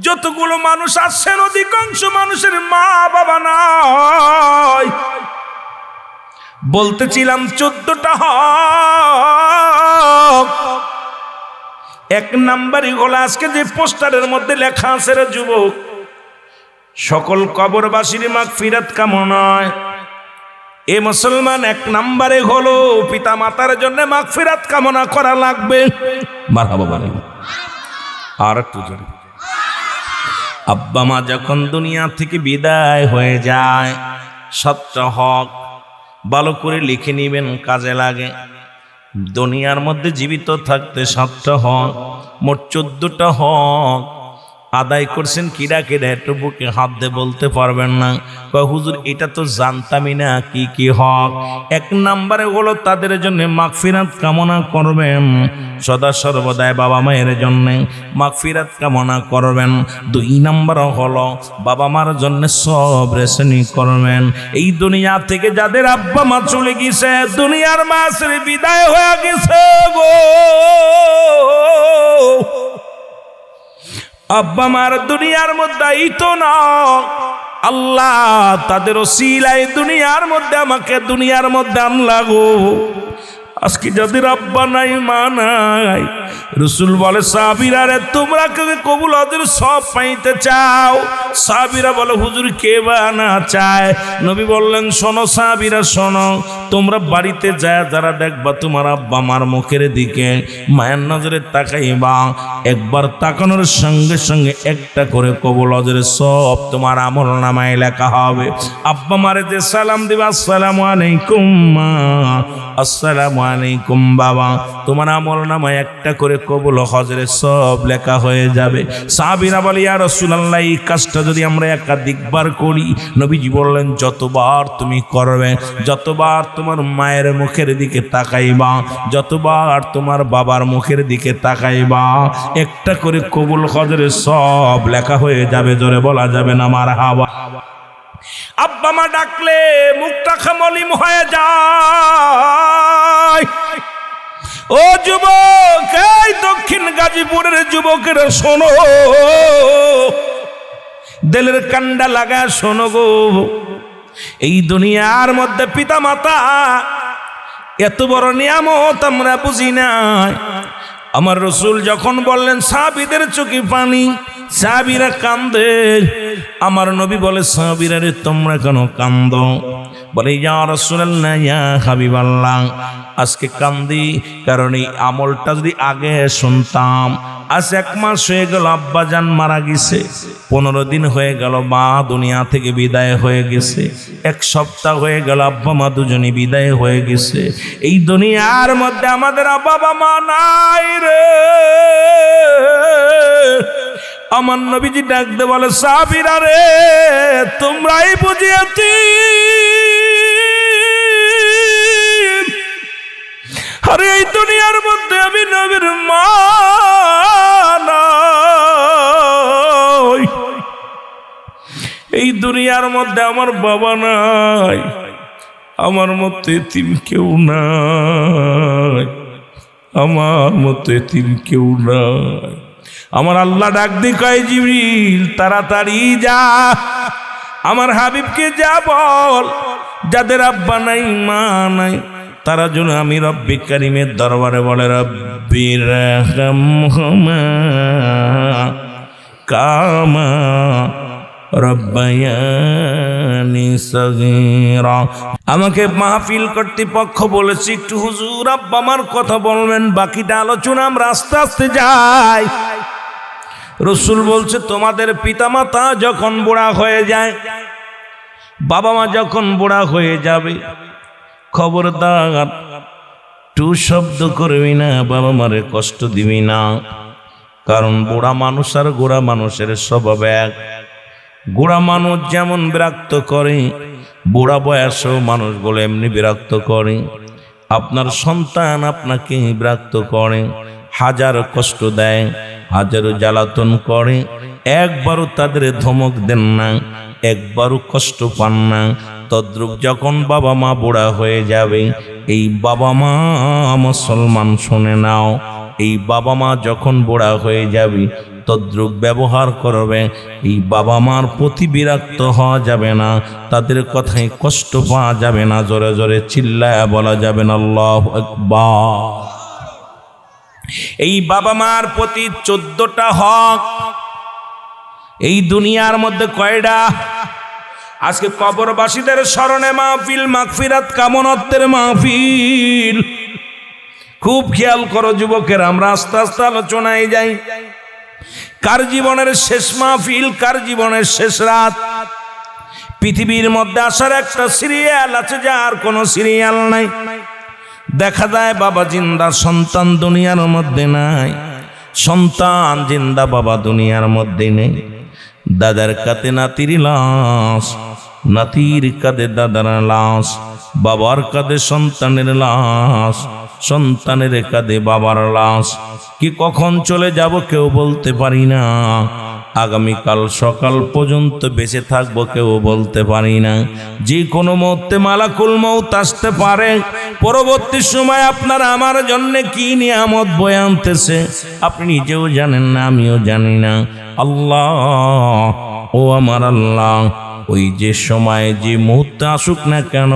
যতগুলো মানুষ আসছেন অধিকাংশ মানুষের মা বাবা নাই। বলতেছিলাম 14টা হক। এক নাম্বারই হলো আজকে যে পোস্টারের মধ্যে লেখা আছে, রে যুবক, সকল কবরবাসীর মাগফিরাত কামনায়। এ মুসলমান, এক নাম্বারে হলো পিতা মাতার জন্য মাগফিরাত কামনা করা লাগবে। মারহাবা বলেন। আর একটু জোরে। আব্বা মা যখন দুনিয়া থেকে বিদায় হয়ে যায়, 7টা হক ভালো করে লিখে নিবেন, কাজে লাগে। দুনিয়ার মধ্যে জীবিত থাকতে 7টা হক, মোট 14টা হক আদায় করছেন। কিরা কিরা একটু বুকে হাত দিয়ে বলতে পারবেন না? হুজুর এটা তো জানতামই না। কি কি হক? এক নাম্বারে হলো তাদের জন্য মাগফিরাত কামনা করবেন, সদা সর্বদাই বাবা মায়ের জন্য মাগফিরাত কামনা করবেন। 2 নাম্বার হলো বাবা মার জন্য সবর শ্রেণী করবেন। এই দুনিয়া থেকে যাদের আব্বা মা চলে গেছে, দুনিয়ার মাসের বিদায় হয়ে গেছে গো, আব্বা মার দুনিয়ার মধ্যে তো না, আল্লাহ তাদের ওসিলায় দুনিয়ার মধ্যে আমাকে দুনিয়ার মধ্যে আনলা গো। আজকে যাদের আব্বা নাই মা নাই, রসুল বলে সাহাবীরা রে, তোমরা কবুল হজের সব পাইতে চাও? সাহাবীরা বলে হুজুর কে বা না চায়? নবী বললেন, শোনো সাহাবীরা শোনো, তোমরা বাড়িতে যায় যারা দেখবা তোমার আব্বা মার মুখের দিকে মায়ের নজরে তাকাইবা, একবার তাকানোর সঙ্গে সঙ্গে একটা করে কবুল হজের সব তোমার আমল নামায় লেখা হবে। আব্বা মারে যে সালাম দিবা, আসসালামু আলাইকুম মা, আসসালামু আলাইকুম বাবা, তোমার আমল নামায় একটা করে কবুল হজের সব লেখা হয়ে যাবে। সাহাবীরা বলে, ইয়া রাসূলুল্লাহ, এই কাজটা যদি আমরা একাধিকবার করি? নবীজি বললেন, যতবার তুমি করবে, যতবার তোমার মায়ের মুখের দিকে তাকাইবা, যতবার তোমার বাবার মুখের দিকে তাকাইবা, একটা করে কবুল হজের সব লেখা হয়ে যাবে। জোরে বলা যাবে না মারহাবা। আব্বা মা ডাকলে মুখটা খামলিম হয়ে যায়। ও যুবক, এই দক্ষিণ গাজীপুরের যুবকেরা শোনো, দিলের কান্ডা লাগা শোনো গো। এই দুনিয়ার মধ্যে পিতা মাতা এত বড় নিয়ামত আমরা বুঝি নাই। আমার রসুল যখন বললেন সাহাবীদের চোখে পানি, সাহাবীরা কান্দে। আমার নবী বলে, সাহাবীরা রে তোমরা কেন কান্দো? বলে, ইয়া রাসূলুল্লাহ, ইয়া হাবিবাল্লাহ, আজকে কান্দি কারণ এই আমলটা যদি আগে শুনতাম। আজ 1 মাস হয়ে গেল আব্বাজান মারা গেছে, 15 দিন হয়ে গেল মা দুনিয়া থেকে বিদায় হয়ে গেছে, 1 সপ্তাহ হয়ে গেল আব্বা মা দুজনে বিদায় হয়ে গেছে। এই দুনিয়ার মধ্যে আমাদের বাবা মা নাই রে। আমার নবীজি ডাকতে বলে, সাহাবীরা রে তোমরাই বুঝিয়াছি, আরে এই দুনিয়ার মধ্যে আমি নবীর মা নাই, এই দুনিয়ার মধ্যে আমার বাবা নাই, আমার মতো এতিম কেউ নাই, আমার মতো এতিম কেউ নাই। আমার আল্লাহ ডাক দি কয়, জিবরিল তাড়াতাড়ি যা, আমার হাবিবকে যা বল, যাদের আব্বা নাই মা নাই তারা যেন আমি রব্বি কারিমের দরবারে বলে রব্বির রাহমহুমা কামা রব্বায়ানি সগীরা। আমাকে মাহফিল কর্তৃপক্ষ বলেছে একটু হুজুর আব্বা আমার কথা বলবেন, বাকিটা আলোচনা আমরা আস্তে আস্তে যাই। রসুল বলছে তোমাদের পিতামাতা যখন বুড়া হয়ে যায়, বাবা মা যখন বুড়া হয়ে যাবে, খবরদার টু শব্দ করবি না, বাবা মারে কষ্ট দিবি না। কারণ বুড়া মানুষ আর গোড়া মানুষের স্বভাব এক। গোড়া মানুষ যেমন বিরক্ত করে, বুড়া বয়সেও মানুষগুলো এমনি বিরক্ত করে। আপনার সন্তান আপনাকে বিরক্ত করে, হাজার কষ্ট দেয়, হাজারো জ্বালাতন করে, একবারও তাদের ধমক দেন না, একবারও কষ্ট পান না। তদ্রূপ যখন বাবা মা বুড়া হয়ে যাবে, এই বাবা মা মুসলমান শুনে নাও, এই বাবা মা যখন বুড়া হয়ে যাবে তদ্রূপ ব্যবহার করবে। এই বাবা মার প্রতি বিরক্ত হওয়া যাবে না, তাদের কথায় কষ্ট পাওয়া যাবে না, জোরে জোরে চিল্লায়া বলা যাবে না আল্লাহু আকবার। এই বাবা মার প্রতি 14টা হক এই দুনিয়ার মধ্যে কয়টা? আজকে কবরবাসীদের স্মরণে মাহফিল, মাগফিরাত কামনাতের মাহফিল। খুব খেয়াল করো যুবকের, আমরা আস্তে আস্তে আলোচনায় যাই। কার জীবনের শেষ মাহফিল, কার জীবনের শেষ রাত? পৃথিবীর মধ্যে আসার একটা সিরিয়াল আছে, যার কোনো সিরিয়াল নাই। দেখা যায় বাবা জিন্দা, সন্তান দুনিয়ার মধ্যে নাই। সন্তান জিন্দা, বাবা দুনিয়ার মধ্যে নেই। দাদার কাঁধে নাতির লাশ, নাতির কাঁধে দাদার লাশ, বাবার কাঁধে সন্তানের লাশ, সন্তানের কাঁধে বাবার লাশ। কি কখন চলে যাব কেউ বলতে পারি না। আগামীকাল সকাল পর্যন্ত বেঁচে থাকবো কেউ বলতে পারি না। যে কোনো মুহূর্তে মালাকুল মউত আসতে পারে। পরবর্তী সময় আপনারা আমার জন্য কি নিয়ামত বয়ে আনতেছে আপনি নিজেও জানেন না, আমিও জানি না। আল্লাহ, ও আমার আল্লাহ, ওই যে সময় যে মুহূর্তে আসুক না কেন,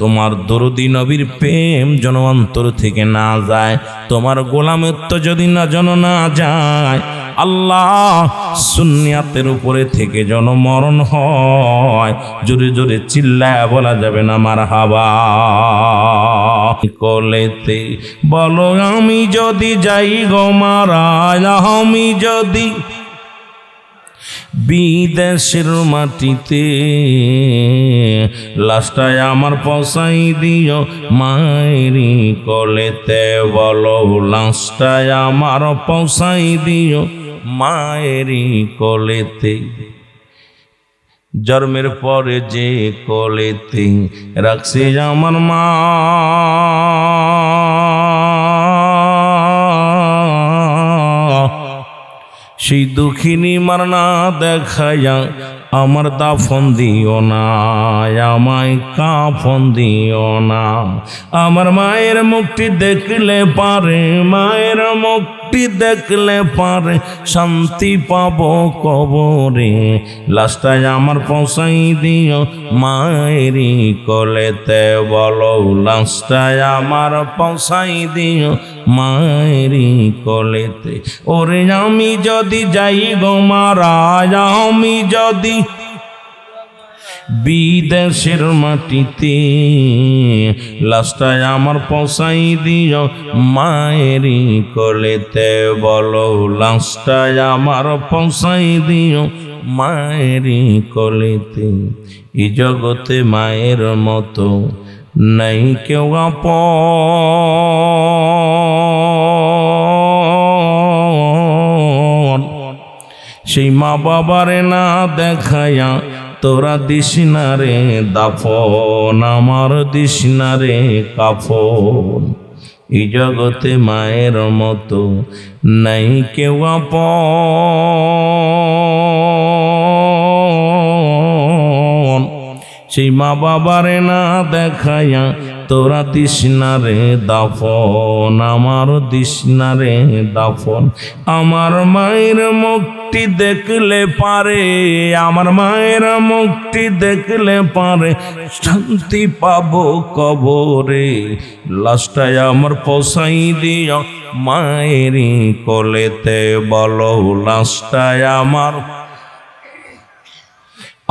তোমার দরদি নবীর প্রেম যেন অন্তর থেকে না যায়, তোমার গোলামত্ব যদি না যেন না যায়। আল্লাহ, সুন্নিয়াতের উপরে থেকে যেন মরণ হয়। জোরে জোরে চিল্লায় বলা যাবে না মারহাবা। কলেতে বলো আমি যদি যাই গো মারা, আমি যদি বিদেশের মাটিতে, লাশটায় আমার পৌঁছাই দিও মায়েরি কোলেতে। বলো লাশটায় আমার পৌঁছাই দিও মায়েরি কোলেতে। জন্মের পরে যে কোলেতে রাখছে আমার মা, সেই দুঃখিনী মার না দেখায়া আমার দাফন দিও না, আমায় কাফন দিও না। আমার মায়ের মুখটি দেখলে পারে, মায়ের মুখটি দেখলে পারে শান্তি পাবো কবরে। লাশটায় আমার পৌঁছাই দিও মায়েরই কোলেতে। বলো লাশটায় আমার পৌঁছাই দিও মায়েরই কোলেতে। ওরে আমি যদি যাই গো মারা, আমি যদি বিদেশের মাটিতে, লাশটায় আমার পৌঁছাই দিও মায়েরই কোলেতে। বলো লাশটায় আমার পৌঁছাই দিও মায়েরই কোলেতে। এই জগতে মায়ের মতো নাই কেউ আপন। সেই মা বাবারে না দেখায়া তোরা দিস না রে দাফন, আমার দিস না রে কাফন। এই জগতে মায়ের মতো নাই কেউ আপন। সেই মা বাবারে না দেখায়া তোরা দিস না রে দাফন, আমার দিস না রে দাফন। আমার মায়ের মুখটি দেখলে পারে, আমার মায়ের মুখটি দেখলে পারে শান্তি পাবো কবরে। লাশটায় আমার পৌঁছাই দিও মায়েরই কোলেতে, বলো লাশটায় আমার,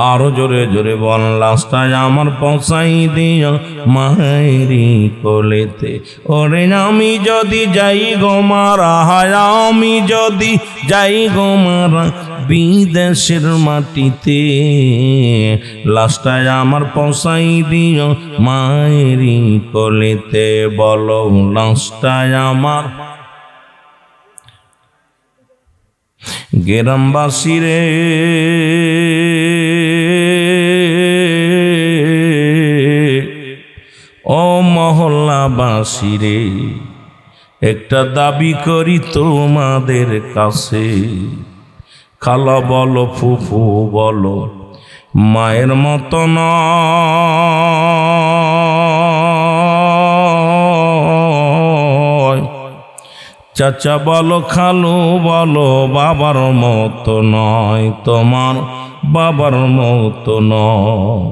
আরো জোরে জোরে বল, লাশটায় আমার পৌঁছাই দিও মায়েরই কোলেতে। ওরে আমি যদি যাই গো মারা, হায় আমি যদি যাই গো মারা বিদেশের মাটিতে, লাশটায় আমার পৌঁছাই দিও মায়েরই কোলেতে, বলো লাশটায় আমার। গ্রামবাসী রে ও মহল্লাবাসী রে, একটা দাবি করি তোমাদের কাছে। খালা বলো ফুফু বলো মায়ের মতো নয়, চাচা বলো খালু বলো বাবার মতো নয়, তোমার বাবার মতো নয়।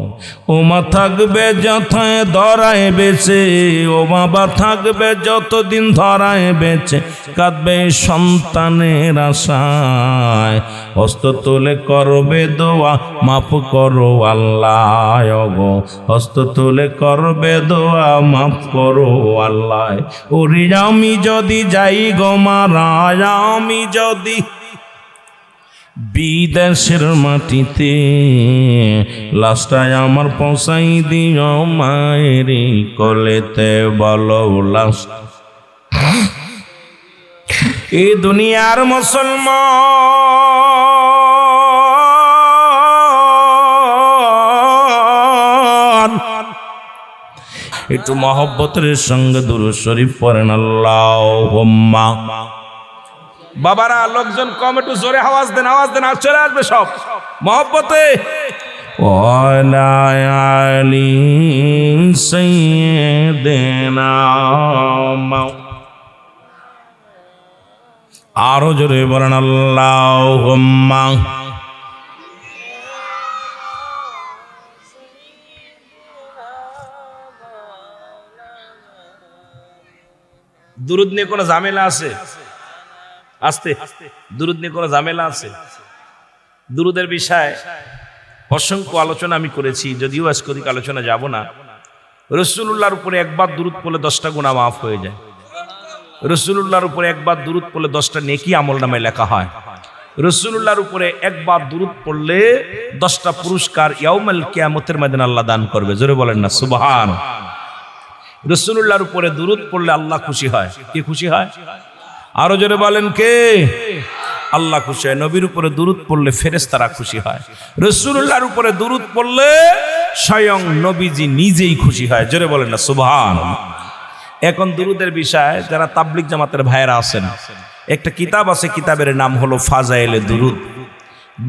ও মা থাকবে যথায় ধরায় বেঁচে, ও বাবা থাকবে যতদিন ধরায় বেঁচে, কাঁদবে সন্তানের আশায়। হস্ত তুলে করবে দোয়া মাফ করো আল্লাহ গো, হস্ত তুলে করবে দোয়া মাফ করো আল্লাহ। ওরে আমি যদি যাই গো মারা, আমি যদি বিদেশের মাটিতে, লাশটায় আমার পৌঁছাই দিও মায়েরই কোলেতে, বলো লাশ। এই দুনিয়ার মুসলমান একটু মহব্বতের সঙ্গে দুরূদ শরীফ পড়েন আল্লাহুম্মা। বাবারা লোকজন কম, একটু জোরে আওয়াজ দেন, আওয়াজ দেন, আর চলে আসবে সব মহব্বতে। ওয়ালা আলি সাইয়্যিদিনা, আরো জোরে বলেন আল্লাহুম্মা। দুরূদ নিয়ে কোনো ঝামেলা আছে? আস্তে, দুরূদ নিয়ে কোনো ঝামেলা আছে? দুরূদের বিষয়ে অসংখ্য আলোচনা আমি করেছি, যদিও আজকে আলোচনা যাব না। রাসূলুল্লাহর উপরে একবার দুরূদ পড়লে 10টা গুনাহ মাফ হয়ে যায়। রাসূলুল্লাহর উপরে একবার দুরূদ পড়লে 10টা নেকি আমলনামায় লেখা হয়। রাসূলুল্লাহর উপরে একবার দুরূদ পড়লে 10টা পুরস্কার ইয়াউমুল কিয়ামতের ময়দানে আল্লাহ দান করবে। জোরে বলেন না সুবহান। রাসূলুল্লাহর উপরে দুরূদ পড়লে আল্লাহ খুশি হয়। কে খুশি হয়? আরো জোরে বলেন কে? আল্লাহ খুশি হয়। নবীর উপরে দুরূদ পড়লে ফেরেশতারা খুশি হয়। রাসূলুল্লাহর উপরে দুরূদ পড়লে স্বয়ং নবীজি নিজেই খুশি হয়। জোরে বলেন না সুবহানাল্লাহ। এখন দুরূদের বিষয়ে যারা তাবলীগ জামাতের ভাইরা আছেন, একটা কিতাব আছে, কিতাবের নাম হলো ফাজাইলে দুরূদ।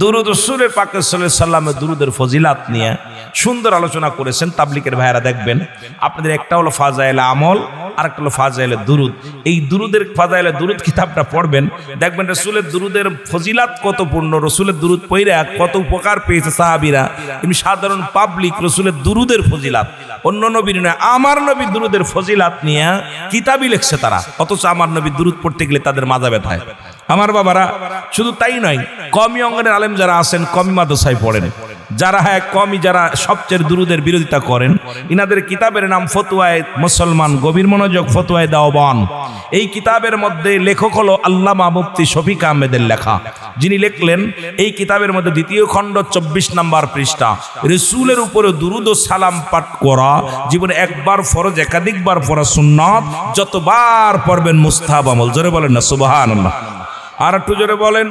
দুরূদ রাসূলের পাক সাল্লাল্লাহু আলাইহি সাল্লামের দুরূদের ফজিলাত নিয়ে সুন্দর আলোচনা করেছেন তাবলীগের ভাইরা। দেখবেন আপনাদের একটা হলো ফাজাইলে আমল, আরেকটা হলো ফাজাইলে দুরূদ। এই দুরূদের ফাজাইলে দুরূদ কিতাবটা পড়বেন, দেখবেন রাসূলের দুরূদের ফজিলাত কত পূর্ণ, রাসূলের দুরূদ পড়ে কত উপকার পেয়েছে সাহাবীরা। এমনি সাধারণ পাবলিক রাসূলের দুরূদের ফজিলাত, অন্য নবীর নয়, আমার নবীর দুরূদের ফজিলাত নিয়ে কিতাবই লিখছে তারা। অথচ আমার নবীর দুরূদ পড়তে গেলে তাদের মাজা ব্যথায়। আমার বাবারা, শুধু তাই নয়, কওমি অঙ্গনের আলেম যারা আছেন কওমি মাদ্রাসায় পড়েন, যারা কওমি, যারা সবচেয়ে দুরূদের বিরোধিতা করেন, ইনাদের কিতাবের নাম ফতোয়ায়ে মুসলমান, গভীর মনোযোগ, ফতোয়ায়ে দেওবান। এই কিতাবের মধ্যে লেখক হলো আল্লামা মুফতি শফিক আহমেদের লেখা, যিনি লিখলেন এই কিতাবের মধ্যে 2য় খণ্ড 24 নম্বর পৃষ্ঠা, রাসূলের উপরে দুরূদ ও সালাম পাঠ করা জীবনে একবার ফরজ, একাধিকবার পড়া সুন্নাত, যতবার পড়বেন মুস্তাহাব আমল। জোরে বলেন না সুবহানাল্লাহ। আর একটু জোরে বলেন।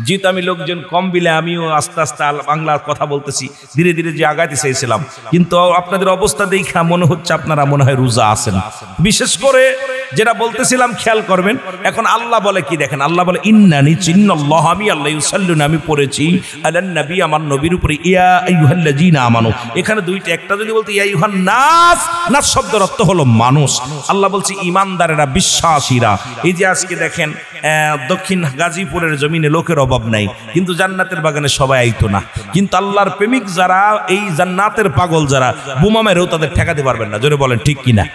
যেহেতু আমি লোকজন কম বিলে আমিও আস্তে আস্তে বাংলার কথা বলতেছি, ধীরে ধীরে যে আগাইতে চাইছিলাম, কিন্তু আপনাদের অবস্থা দেখা মনে হচ্ছে আপনারা মনে হয় রোজা আছেন। বিশেষ করে যেটা বলতেছিলাম খেয়াল করবেন। এখন আল্লাহ বলে কি দেখেন, আল্লাহ বলে ইন্নানি চিন্নাল্লাহ, আমি আল্লাহ ইউসাল্লুনা, আমি পড়েছি আলান নবী, আমার নবীর উপরে, ইয়া আইয়ুহাল্লাযীনা আমানু। এখানে দুইটা, একটা যদি বলতে ইয়া আইয়ুহান নাস, নাস শব্দের অর্থ হলো মানুষ। আল্লাহ বলছে ইমানদারেরা, বিশ্বাসীরা। এই যে আজকে দেখেন দক্ষিণ গাজীপুরের জমিনে লোকের অভাব নাই, কিন্তু জান্নাতের বাগানে সবাই আইতো না। কিন্তু আল্লাহর প্রেমিক যারা, এই জান্নাতের পাগল যারা, বোমা মেরেও তাদের ঠেকাতে পারবেন না। জোরে বলেন ঠিক কিনা?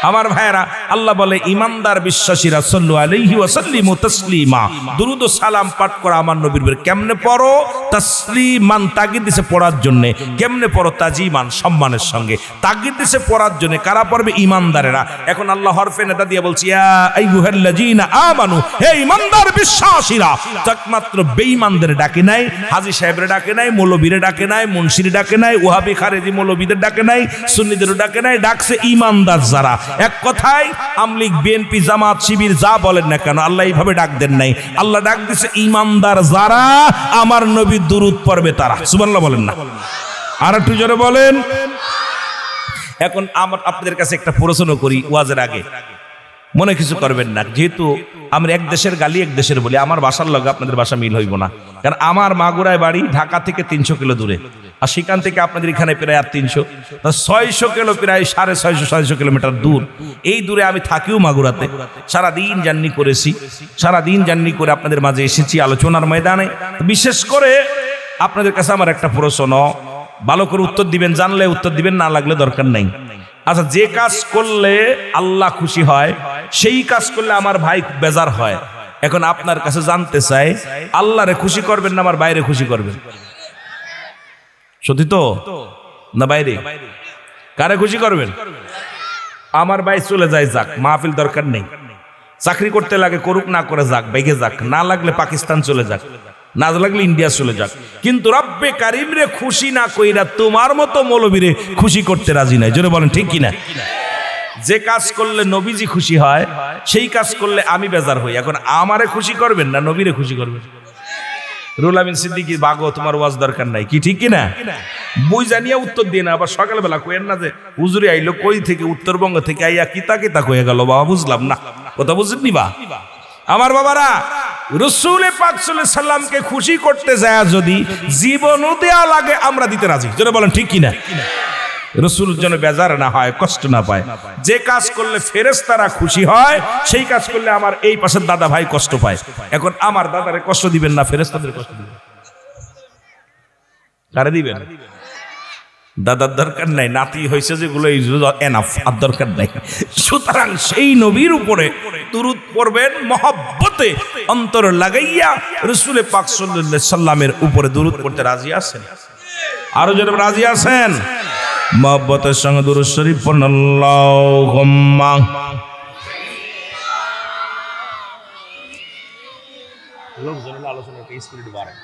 আমার ভাইয়েরা, আল্লাহ বলে ইমানদার বিশ্বাসীরা সাল্লু আলাইহি ওয়া সাল্লিমু তাসলিমা, দুরূদ ও সালাম পাঠ করা আমার নবীর উপর। কেমনে পড়ো? তাসলিমান, তাগিদ দিছে পড়ার জন্য। কেমনে পড়ো? তাজিমান, সম্মানের সঙ্গে। তাগিদ দিছে পড়ার জন্য। কারা পড়বে? ইমানদারেরা। এখন আল্লাহ হরফে নেতা দিয়ে বলছি ইয়া আইয়ুহাল্লাযীনা আমানু, হে ইমানদার বিশ্বাসীরা। একমাত্র বেঈমানদের ডাকে নাই, হাজী সাহেবের ডাকে নাই, মৌলবীরে ডাকে নাই, মুন্সির ডাকে নাই, ওহাবি খারেজি মৌলবীদের ডাকে নাই, সুন্নিদেরও ডাকে নাই, ডাকছে ইমানদার যারা। এক কথায় আমলিগ, বিএনপি, জামাত, শিবির যা বলেন না কেন, আল্লাহ এইভাবে ডাক দেন নাই। আল্লাহ ডাক দিছে ইমানদার যারা আমার নবীর দুরূদ পড়বে তারা। সুবহানাল্লাহ বলেন না? আর একটু জোরে বলেন। এখন আমার আপনাদের কাছে একটা প্রশ্ন করি ওয়াজের আগে, মনে কিছু করবেন না। যেহেতু আমরা এক দেশের গালি এক দেশের বলি, আমার বাসার লগে আপনাদের বাসা মিল হইব না। কারণ আমার মাগুরায় বাড়ি ঢাকা থেকে 300 কিলো দূরে, আর সেখান থেকে আপনাদের এখানে প্রায় 300, 600 কিলো, প্রায় 650-600 কিলোমিটার দূর। এই দূরে আমি থাকিও মাগুরাতে, সারাদিন জার্নি করেছি, সারাদিন জার্নি করে আপনাদের মাঝে এসেছি আলোচনার ময়দানে। বিশেষ করে আপনাদের কাছে আমার একটা প্রশ্ন, ভালো করে উত্তর দিবেন, জানলে উত্তর দিবেন, না লাগলে দরকার নাই। আচ্ছা, যে কাজ করলে আল্লাহ খুশি হয়, সেই কাজ করলে আমার ভাই বেজার হয়। এখন আপনার কাছে জানতে চাই, আল্লাহরে খুশি করবেন না আমার বাইরে খুশি করবেন? সত্যি তো না? বাইরে কারে খুশি করবেন? আমার ভাই চলে যায়, যাক, মাহফিল দরকার নেই। চাকরি করতে লাগে করুক, না করে যাক, বেগে যাক, না লাগলে পাকিস্তান চলে যাক, না লাগলে ইন্ডিয়া চলে যাক। কিন্তু রব্বে কারিম রে খুশি না কইরা তোমার মতো মৌলবীরে খুশি করতে রাজি নাই। জোরে বলেন ঠিক কিনা? যে কাজ করলে নবীজি খুশি হয়, সেই কাজ করলে আমি বেজার হই। এখন আমারে খুশি করবেন না নবীরে খুশি করবেন? রুহুল আমিন সিদ্দিকী, ভাগো, তোমার ওয়াজ দরকার নাই, কি ঠিক কিনা? বই জানিয়া উত্তর দিয়ে না, আবার সকালবেলা কইেন না যে হুজুরে আইলো কই থেকে, উত্তরবঙ্গ থেকে আইয়া কিতা কিতা কয়ে গেল। বাবা বুঝলাম না, কথা বুঝেননি বা? আমার বাবারা, রাসূল পাক সাল্লাল্লাহু আলাইহি সাল্লামকে খুশি করতে যায় যদি জীবনও দেয়া লাগে, আমরা দিতে রাজি। যারা বলেন ঠিক কিনা? রাসূল যেন বেজার না হয়, কষ্ট না পায়। যে কাজ করলে ফেরেশতারা খুশি হয়, সেই কাজ করলে আমার এই পাশের দাদা ভাই কষ্ট পায়। এখন আমার দাদারে কষ্ট দিবেন না ফেরেশতাদের কষ্ট দিবেন? কারে দিবেন? দাদার দরকার নাই, নাতি হয়েছে যেগুলো এনাফ, আর দরকার নাই। সুতরাং সেই নবীর উপরে দুরূদ পড়বেন মহব্বতে, অন্তর লাগাইয়া রাসূল পাক সাল্লাল্লাহু আলাইহি সাল্লামের উপরে দুরূদ পড়তে রাজি আছেন? আরো যারা রাজি আছেন, মহব্বতের সঙ্গে দুরূদ শরীফ পড়ুন। আল্লাহুম্মা লোকজনের আলোচনার স্পিরিট বাড়ে।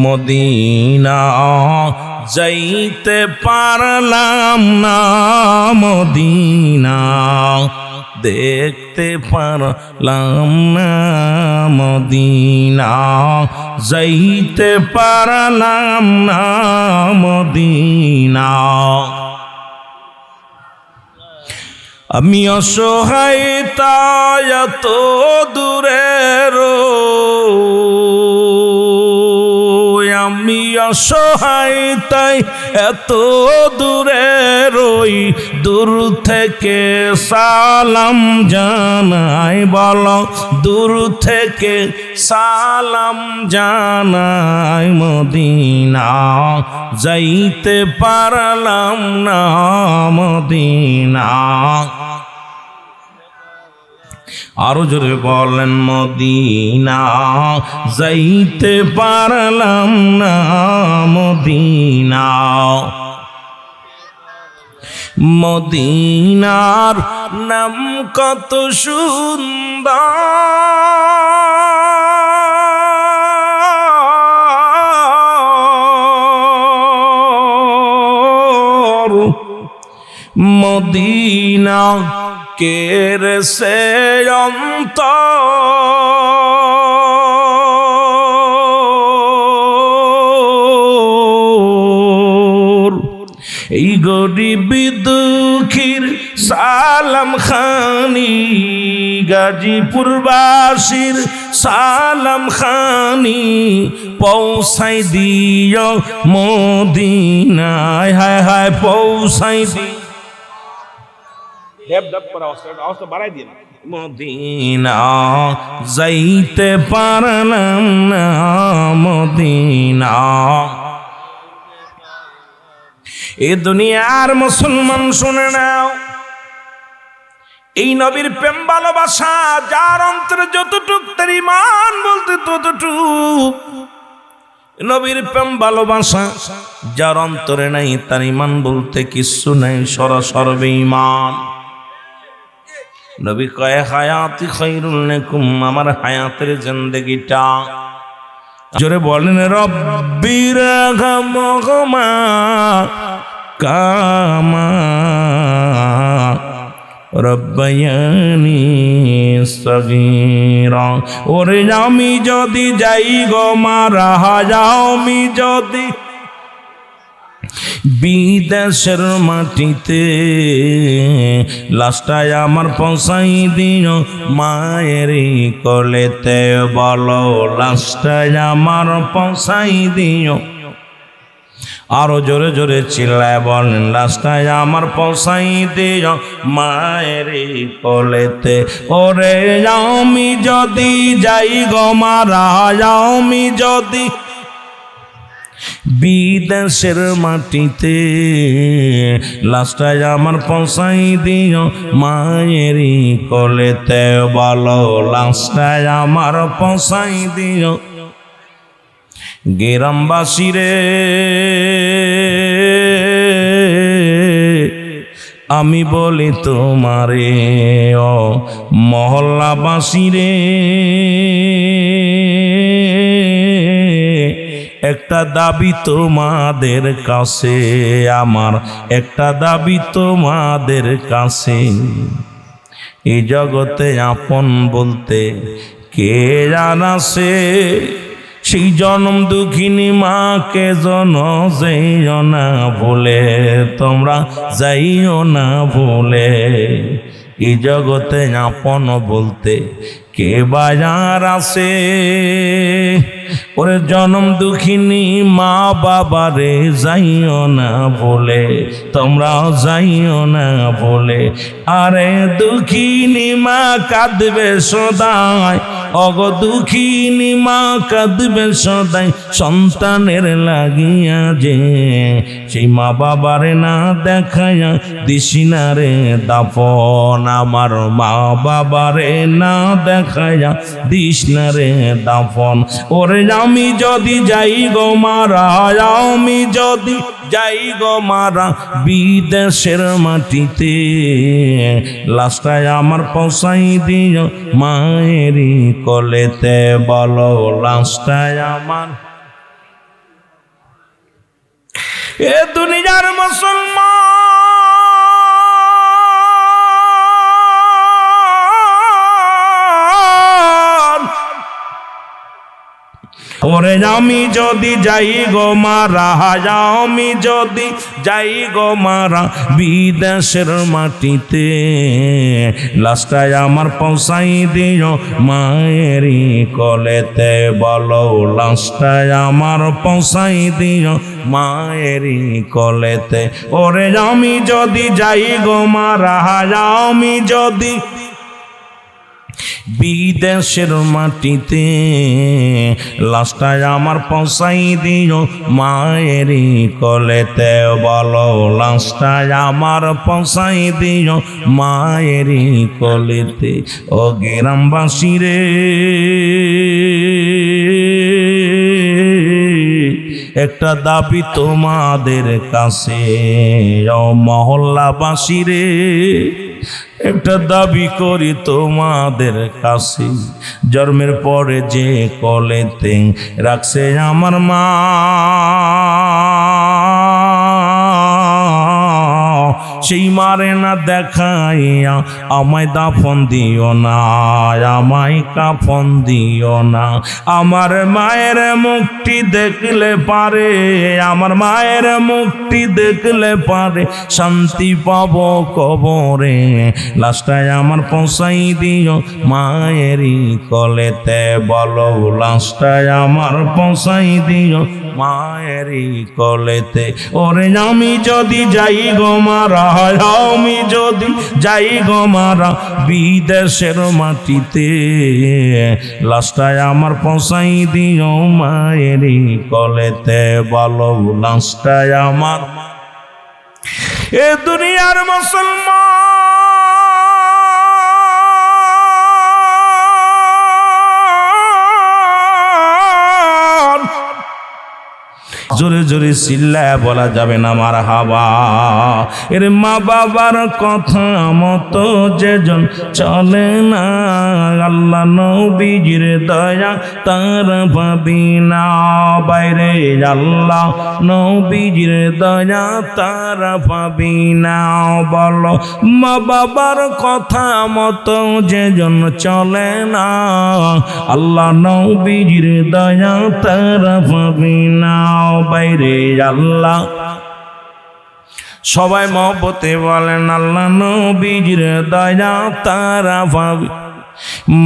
মদিনা যাইতে পারলাম না, মদিনা দেখতে পারলাম না, মদিনা যাইতে পারলাম না, মদিনা। আমি অসহায় তাই এত দূরের, আমি অসহায় তাই এত দূরে রই, দূর থেকে সালাম জানাই, বলো দূর থেকে সালাম জানাই, মদিনা যাইতে পারলাম না, মদিনা। আরো জোরে বলেন, মদিনা যাইতে পারলাম না, মদিনা। মদিনার নাম কত সুন্দর, মদিনা কের সে অন্তর, এই গরিব দুঃখীর সালাম খানি, গাজীপুরবাসীর সালাম খানি পৌঁছাই দিও মদিনায়, হায় হায় পৌঁছাই দিও। আওয়াজটা বাড়াই দিন। মদিনা যাইতে পারলাম না, মদিনা। এ দুনিয়ার মুসলমান শুনে নাও, এই নবীর প্রেম ভালোবাসা যার অন্তরে যতটুক তার ঈমান বলতে ততটুক। নবীর প্রেম ভালোবাসা যার অন্তরে নাই তার ঈমান বলতে কিচ্ছু নাই, সরাসরি বেঈমান। নবী কয় হায়াতি খায়রুল লাকুম, আমার হায়াতের জিন্দেগিটা। জোরে বলেন রব্বির গামগমা কামা রব্বায়ানি সগীরা। ওরে আমি যদি যাই গো মারা, আমি যদি বিদেশের মাটিতে, লাশটায় আমার পৌঁছাই দিও মায়ের কোলেতে, বলো লাশটায় আমার পৌঁছাই দিও। আরো জোরে জোরে চিল্লায় বলেন লাশটায় আমার পৌঁছাই দিও মায়ের কোলেতে। ওরে আমি যদি যাই গো মারা, আমি যদি বিদেশের মাটিতে, লাশটায় আমার পৌঁছাই দিও মায়ের কোলেতে, বলো লাশটায় আমার পৌঁছাই দিও। গ্রামবাসী রে আমি বলি তোমারে, ও মহল্লাবাসী রে একটা দাবি তোমাদের কাছে, আমার একটা দাবি তোমাদের কাছে। এই জগতে আপন বলতে কে জানাছে, সেই জনম দুঃখিনী মাকে জন যাইও না ভুলে, তোমরা যাইও না ভুলে। এই জগতে আপন বলতে কে বাজার আছে, ওরে জনম দুঃখিনী মা বাবারে যাইও না ভুলে, তোমরা যাইও না ভুলে। আরে দুঃখিনী মা কাঁদবে সদাই, অগ দুঃখিনী মা কাঁদবে সদাই সন্তানের লাগিয়া যে, সেই মা বাবারে না দেখায়া দিশিনারে দাফন, আমার মা বাবারে না দেখায়া দিশনারে দাফন। ওরে আমি যদি যাই গো মারা, আমি যদি যাই গো মারা বিদেশের মাটিতে, লাশটায় আমার পৌঁছাই দিও মায়েরই কোলেতে, বলো লাশটায় আমার। এ দুনিয়ার মুসলমান ওরে আমি যদি যাই গো মারা, আমি যদি যাই গো মারা বিদেশের মাটিতে, লাশটায় আমার পৌঁছাই দিও মায়েরই কোলেতে, বলো লাশটায় আমার পৌঁছাই দিও মায়েরই কোলেতে। ওরে আমি যদি যাই গো মারা, আমি যদি বিদেশের মাটিতে, লাশটায় আমার পৌঁছাই দিও মায়েরই কোলেতে, বলো লাশটায় আমার পৌঁছাই দিও মায়েরই কোলেতে। ও গ্রামবাসী রে একটা দাবি তোমাদের কাছে, ও মহল্লাবাসী রে একটা দাবি করি তোমাদের কাছে। জন্মের পরে যে কোলেতে রাখছে আমার মা, সেই মারে না দেখাইয়া আমায় দাফন দিও না, আমায় কাফন দিও না। আমার মায়ের মুখটি দেখলে পারে, আমার মায়ের মুখটি দেখলে পারে শান্তি পাবো কবরে, লাশটায় আমার পৌঁছাই দিও মায়েরই কলেতে, বলো লাশটায় আমার পৌঁছাই দিও মায়েরই কলেতে। ওরে আমি যদি যাই গো মারা, আমি যদি যাই গো মারা বিদেশের মাটিতে, লাশটায় আমার পৌঁছাই দিও মায়েরই কলেতে, বলো লাশটায় আমার। এ দুনিয়ার মুসলমান জোরে জোরে চিল্লায় বলা যাবে না মারহাবা। এর মা বাবার কথা মতো যেজন চলে না, আল্লাহ নবীজির দয়া তার পাবি না বাইরে, আল্লাহ নবীজির দয়া তার পাবি না। বলো মা বাবার কথা মতো যেজন চলে না, আল্লাহ নবীজির দয়া তার পাবি না বাইরে, আল্লাহ। সবাই মহব্বতে বলেন আল্লাহ নবীজির দয়া তারা পাবে।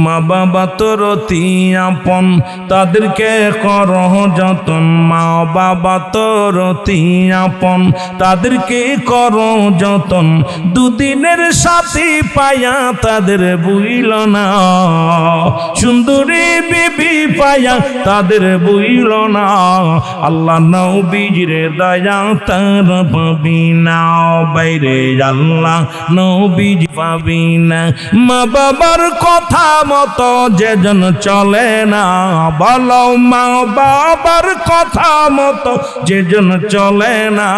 মা বাবা তোর অতি আপন, তাদেরকে করো যতন, মা বাবা তোর অতি আপন, তাদেরকে করো যতন, দুদিনের সাথী পায়া তাদের বুইল না, সুন্দরী বিবি পায়া তাদের বুইল না, আল্লাহ নবীজির দয়া তার পাবি না বাইরে, আল্লাহ নবীজি পাবি না। মা বাবার কথা মতো যেজন চলে না, বলো মা বাবার কথা মতো যেজন চলে না,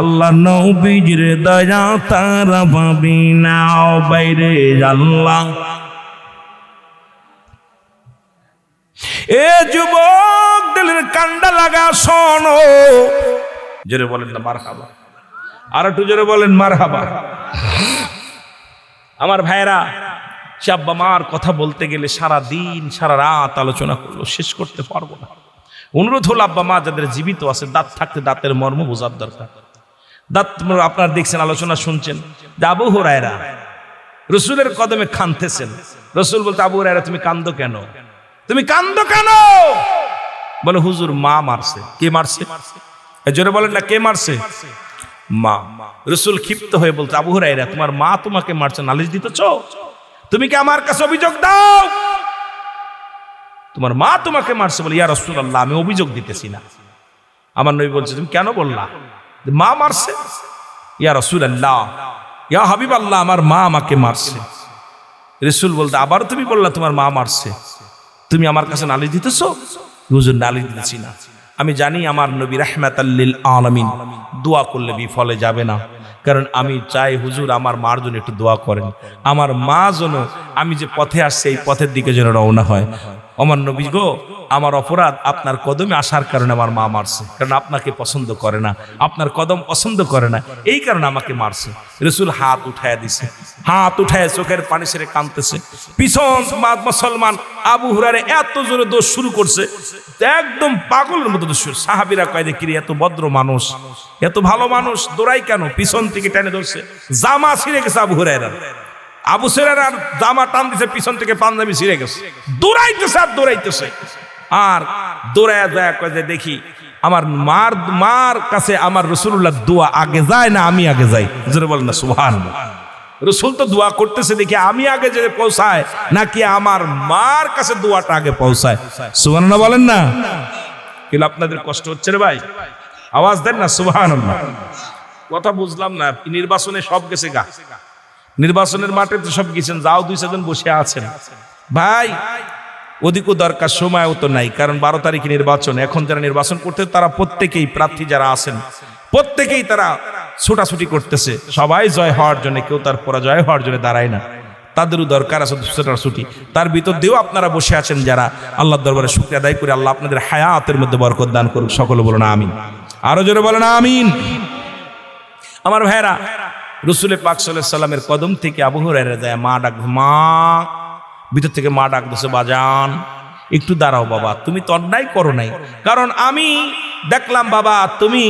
আল্লাহ নবীজির দয়া তারা পাবি না বাইরে, আল্লাহ। এ যুবক দিলের কান্ডা লাগা শোনো, জোরে বলেন না মারহাবা, আর একটু জোরে বলেন মারহাবা। আমার ভাইরা, সে আব্বা মার কথা বলতে গেলে সারা দিন সারা রাত আলোচনা করলো, শেষ করতে পারবো না। অনুরোধ হলো আব্বা মা যাদের জীবিত আছে, দাঁত থাকতে দাঁতের মর্ম বোঝার দরকার। দাঁত আপনারা দেখছেন, আলোচনা শুনছেন যে আবু হুরায়রা রসুলের কদমে কাঁদতেছেন। রসুল বলতে আবু হুরায়রা তুমি কান্দো কেন, তুমি কান্দো কেন? বলে হুজুর মা মারছে। কে মারছে? জোরে বলেন না, কে মারছে? মা। রসুল ক্ষিপ্ত হয়ে বলতে আবু হুরায়রা তোমার মা তোমাকে মারছে, নালিশ দিতেছ? তুমি কি আমার কাছে অভিযোগ দাও, তোমার মা তোমাকে মারছে? বলে ইয়া রাসূলুল্লাহ আমি অভিযোগ দিতেছি না। আমার নবী বলছে তুমি কেন বললা মা মারছে? ইয়া রাসূলুল্লাহ ইয়া হাবিবাল্লাহ আমার মা আমাকে মারছে। রাসূল বলতে আবার তুমি বললা তোমার মা মারছে, তুমি আমার কাছে নালিশ দিতেছো? হুজুর নালিশ দিতেছি না, আমি জানি আমার নবী রাহমাতাল লিল আলামিন, দোয়া করলে বিফলে যাবে না, কারণ আমি চাই হুজুর আমার মার জন্য একটু দোয়া করেন, আমার মা যেন আমি যে পথে আসছে এই পথের দিকে যেন রওনা হয়। আমার নবী গো আমার অপরাধ আপনার কদমে আসার কারণে আমার মা মারছে, কারণ আপনাকে পছন্দ করে না, আপনার কদম পছন্দ করে না, এই কারণে আমাকে মারছে। রাসূল হাত উঠায়া দিছে, হাত উঠায় চোখের পানি ছেড়ে কাঁদতেছে। পিছন মুসলমান আবু হুরায়রা এত জোরে দোষ শুরু করছে, একদম পাগলের মতো দোষ। সাহাবীরা কয় দেখি এত ভদ্র মানুষ, এত ভালো মানুষ, দৌড়াই কেন? পিছন থেকে টেনে ধরছে, জামা ছিঁড়ে গেছে আবু হুরায়রা। আবু হুরায়রার জামা টান দিছে, পিছন থেকে পাঞ্জাবি ছিঁড়ে গেছে, দৌড়াইতেছে আর দৌড়াইতেছে। আর দৌড়ায় যায় কয় যে দেখি আমার মার কাছে আমার রাসূলুল্লাহ দোয়া আগে যায় না আমি আগে যাই? জোরে বলেন না সুবহানাল্লাহ। রাসূল তো দোয়া করতেছে, দেখি আমি আগে যে পৌঁছায় নাকি আমার মার কাছে দোয়াটা আগে পৌঁছায়? সুবহানাল্লাহ বলেন না। কিন্তু আপনাদের কষ্ট হচ্ছে রে ভাই, আওয়াজ দেন না সুবহানাল্লাহ। কথা বুঝলাম না, নির্বাচনে সব গেছে গা, নির্বাচনের মাঠে তো সব গেছেন, যাও 2-4 বসে আছেন ভাই, ওদিকও দরকার, সময়ও তো নাই, কারণ 12 তারিখে নির্বাচন। এখন যারা নির্বাচন করতে তারা প্রত্যেকেই, প্রার্থী যারা আছেন প্রত্যেকেই তারা ছোটাছুটি করতেছে, সবাই জয় হওয়ার জন্য, কেউ তার পরাজয় হওয়ার জন্য দাঁড়ায় না, তাদেরও দরকার আছে ছোটাছুটি। তার ভিতর দিয়েও আপনারা বসে আছেন যারা, আল্লাহর দরবারে শুকরিয়া আদায় করে আল্লাহ আপনাদের হায়াতের মধ্যে বরকত দান করুক, সকলে বলুন আমিন, আরো জোরে বলেন আমিন। আমার ভাইরা, রাসূল পাক সাল্লাল্লাহু আলাইহি সাল্লামের কদম থেকে আবু হুরায়রা যায়, মা ডাক, মা, ভিতর থেকে মা ডাক দিছে, বাজান একটু দাঁড়াও বাবা, তুমি তো অন্যায় করো নাই, কারণ আমি দেখলাম বাবা তুমি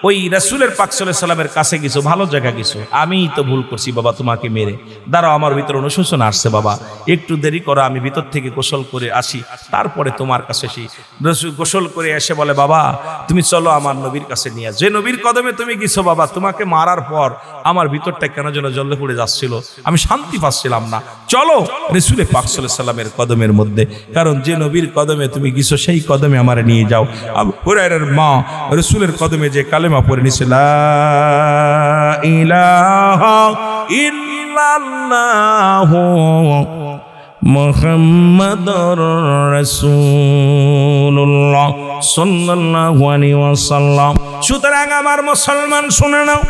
ওই রাসূলের পাক সাল্লাল্লাহু আলাইহি সাল্লামের কাছে গেছো, ভালো জায়গা গেছো, আমি তো ভুল করছি বাবা তোমাকে মেরে, দাঁড়াও আমার ভিতরে অনুশোচনা আসছে বাবা, একটু দেরি করো, আমি ভিতর থেকে গোসল করে আসি, তারপরে তোমার কাছে আসি। রাসূল গোসল করে এসে বলে, বাবা তুমি চলো আমার নবীর কাছে নিয়ে, যে নবীর কদমে তুমি গেছো বাবা, তোমাকে মারার পর আমার ভিতরটা কেন যেন জ্বলে পড়ে যাচ্ছিল, আমি শান্তি পাচ্ছিলাম না, চলো রাসূল পাক সাল্লাল্লাহু আলাইহি সাল্লামের কদমের মধ্যে, কারণ যে নবীর কদমে তুমি গেছো সেই কদমে আমারে নিয়ে যাও। আবু হুরায়রার মা রাসূলের কদমে যে কালেমা পড়ে নিছে, লা ইলাহা ইল্লাল্লাহু মুহাম্মাদুর রাসূলুল্লাহ সাল্লাল্লাহু আলাইহি ওয়াসাল্লাম। সুতরাং আমার মুসলমান শুনে নাও,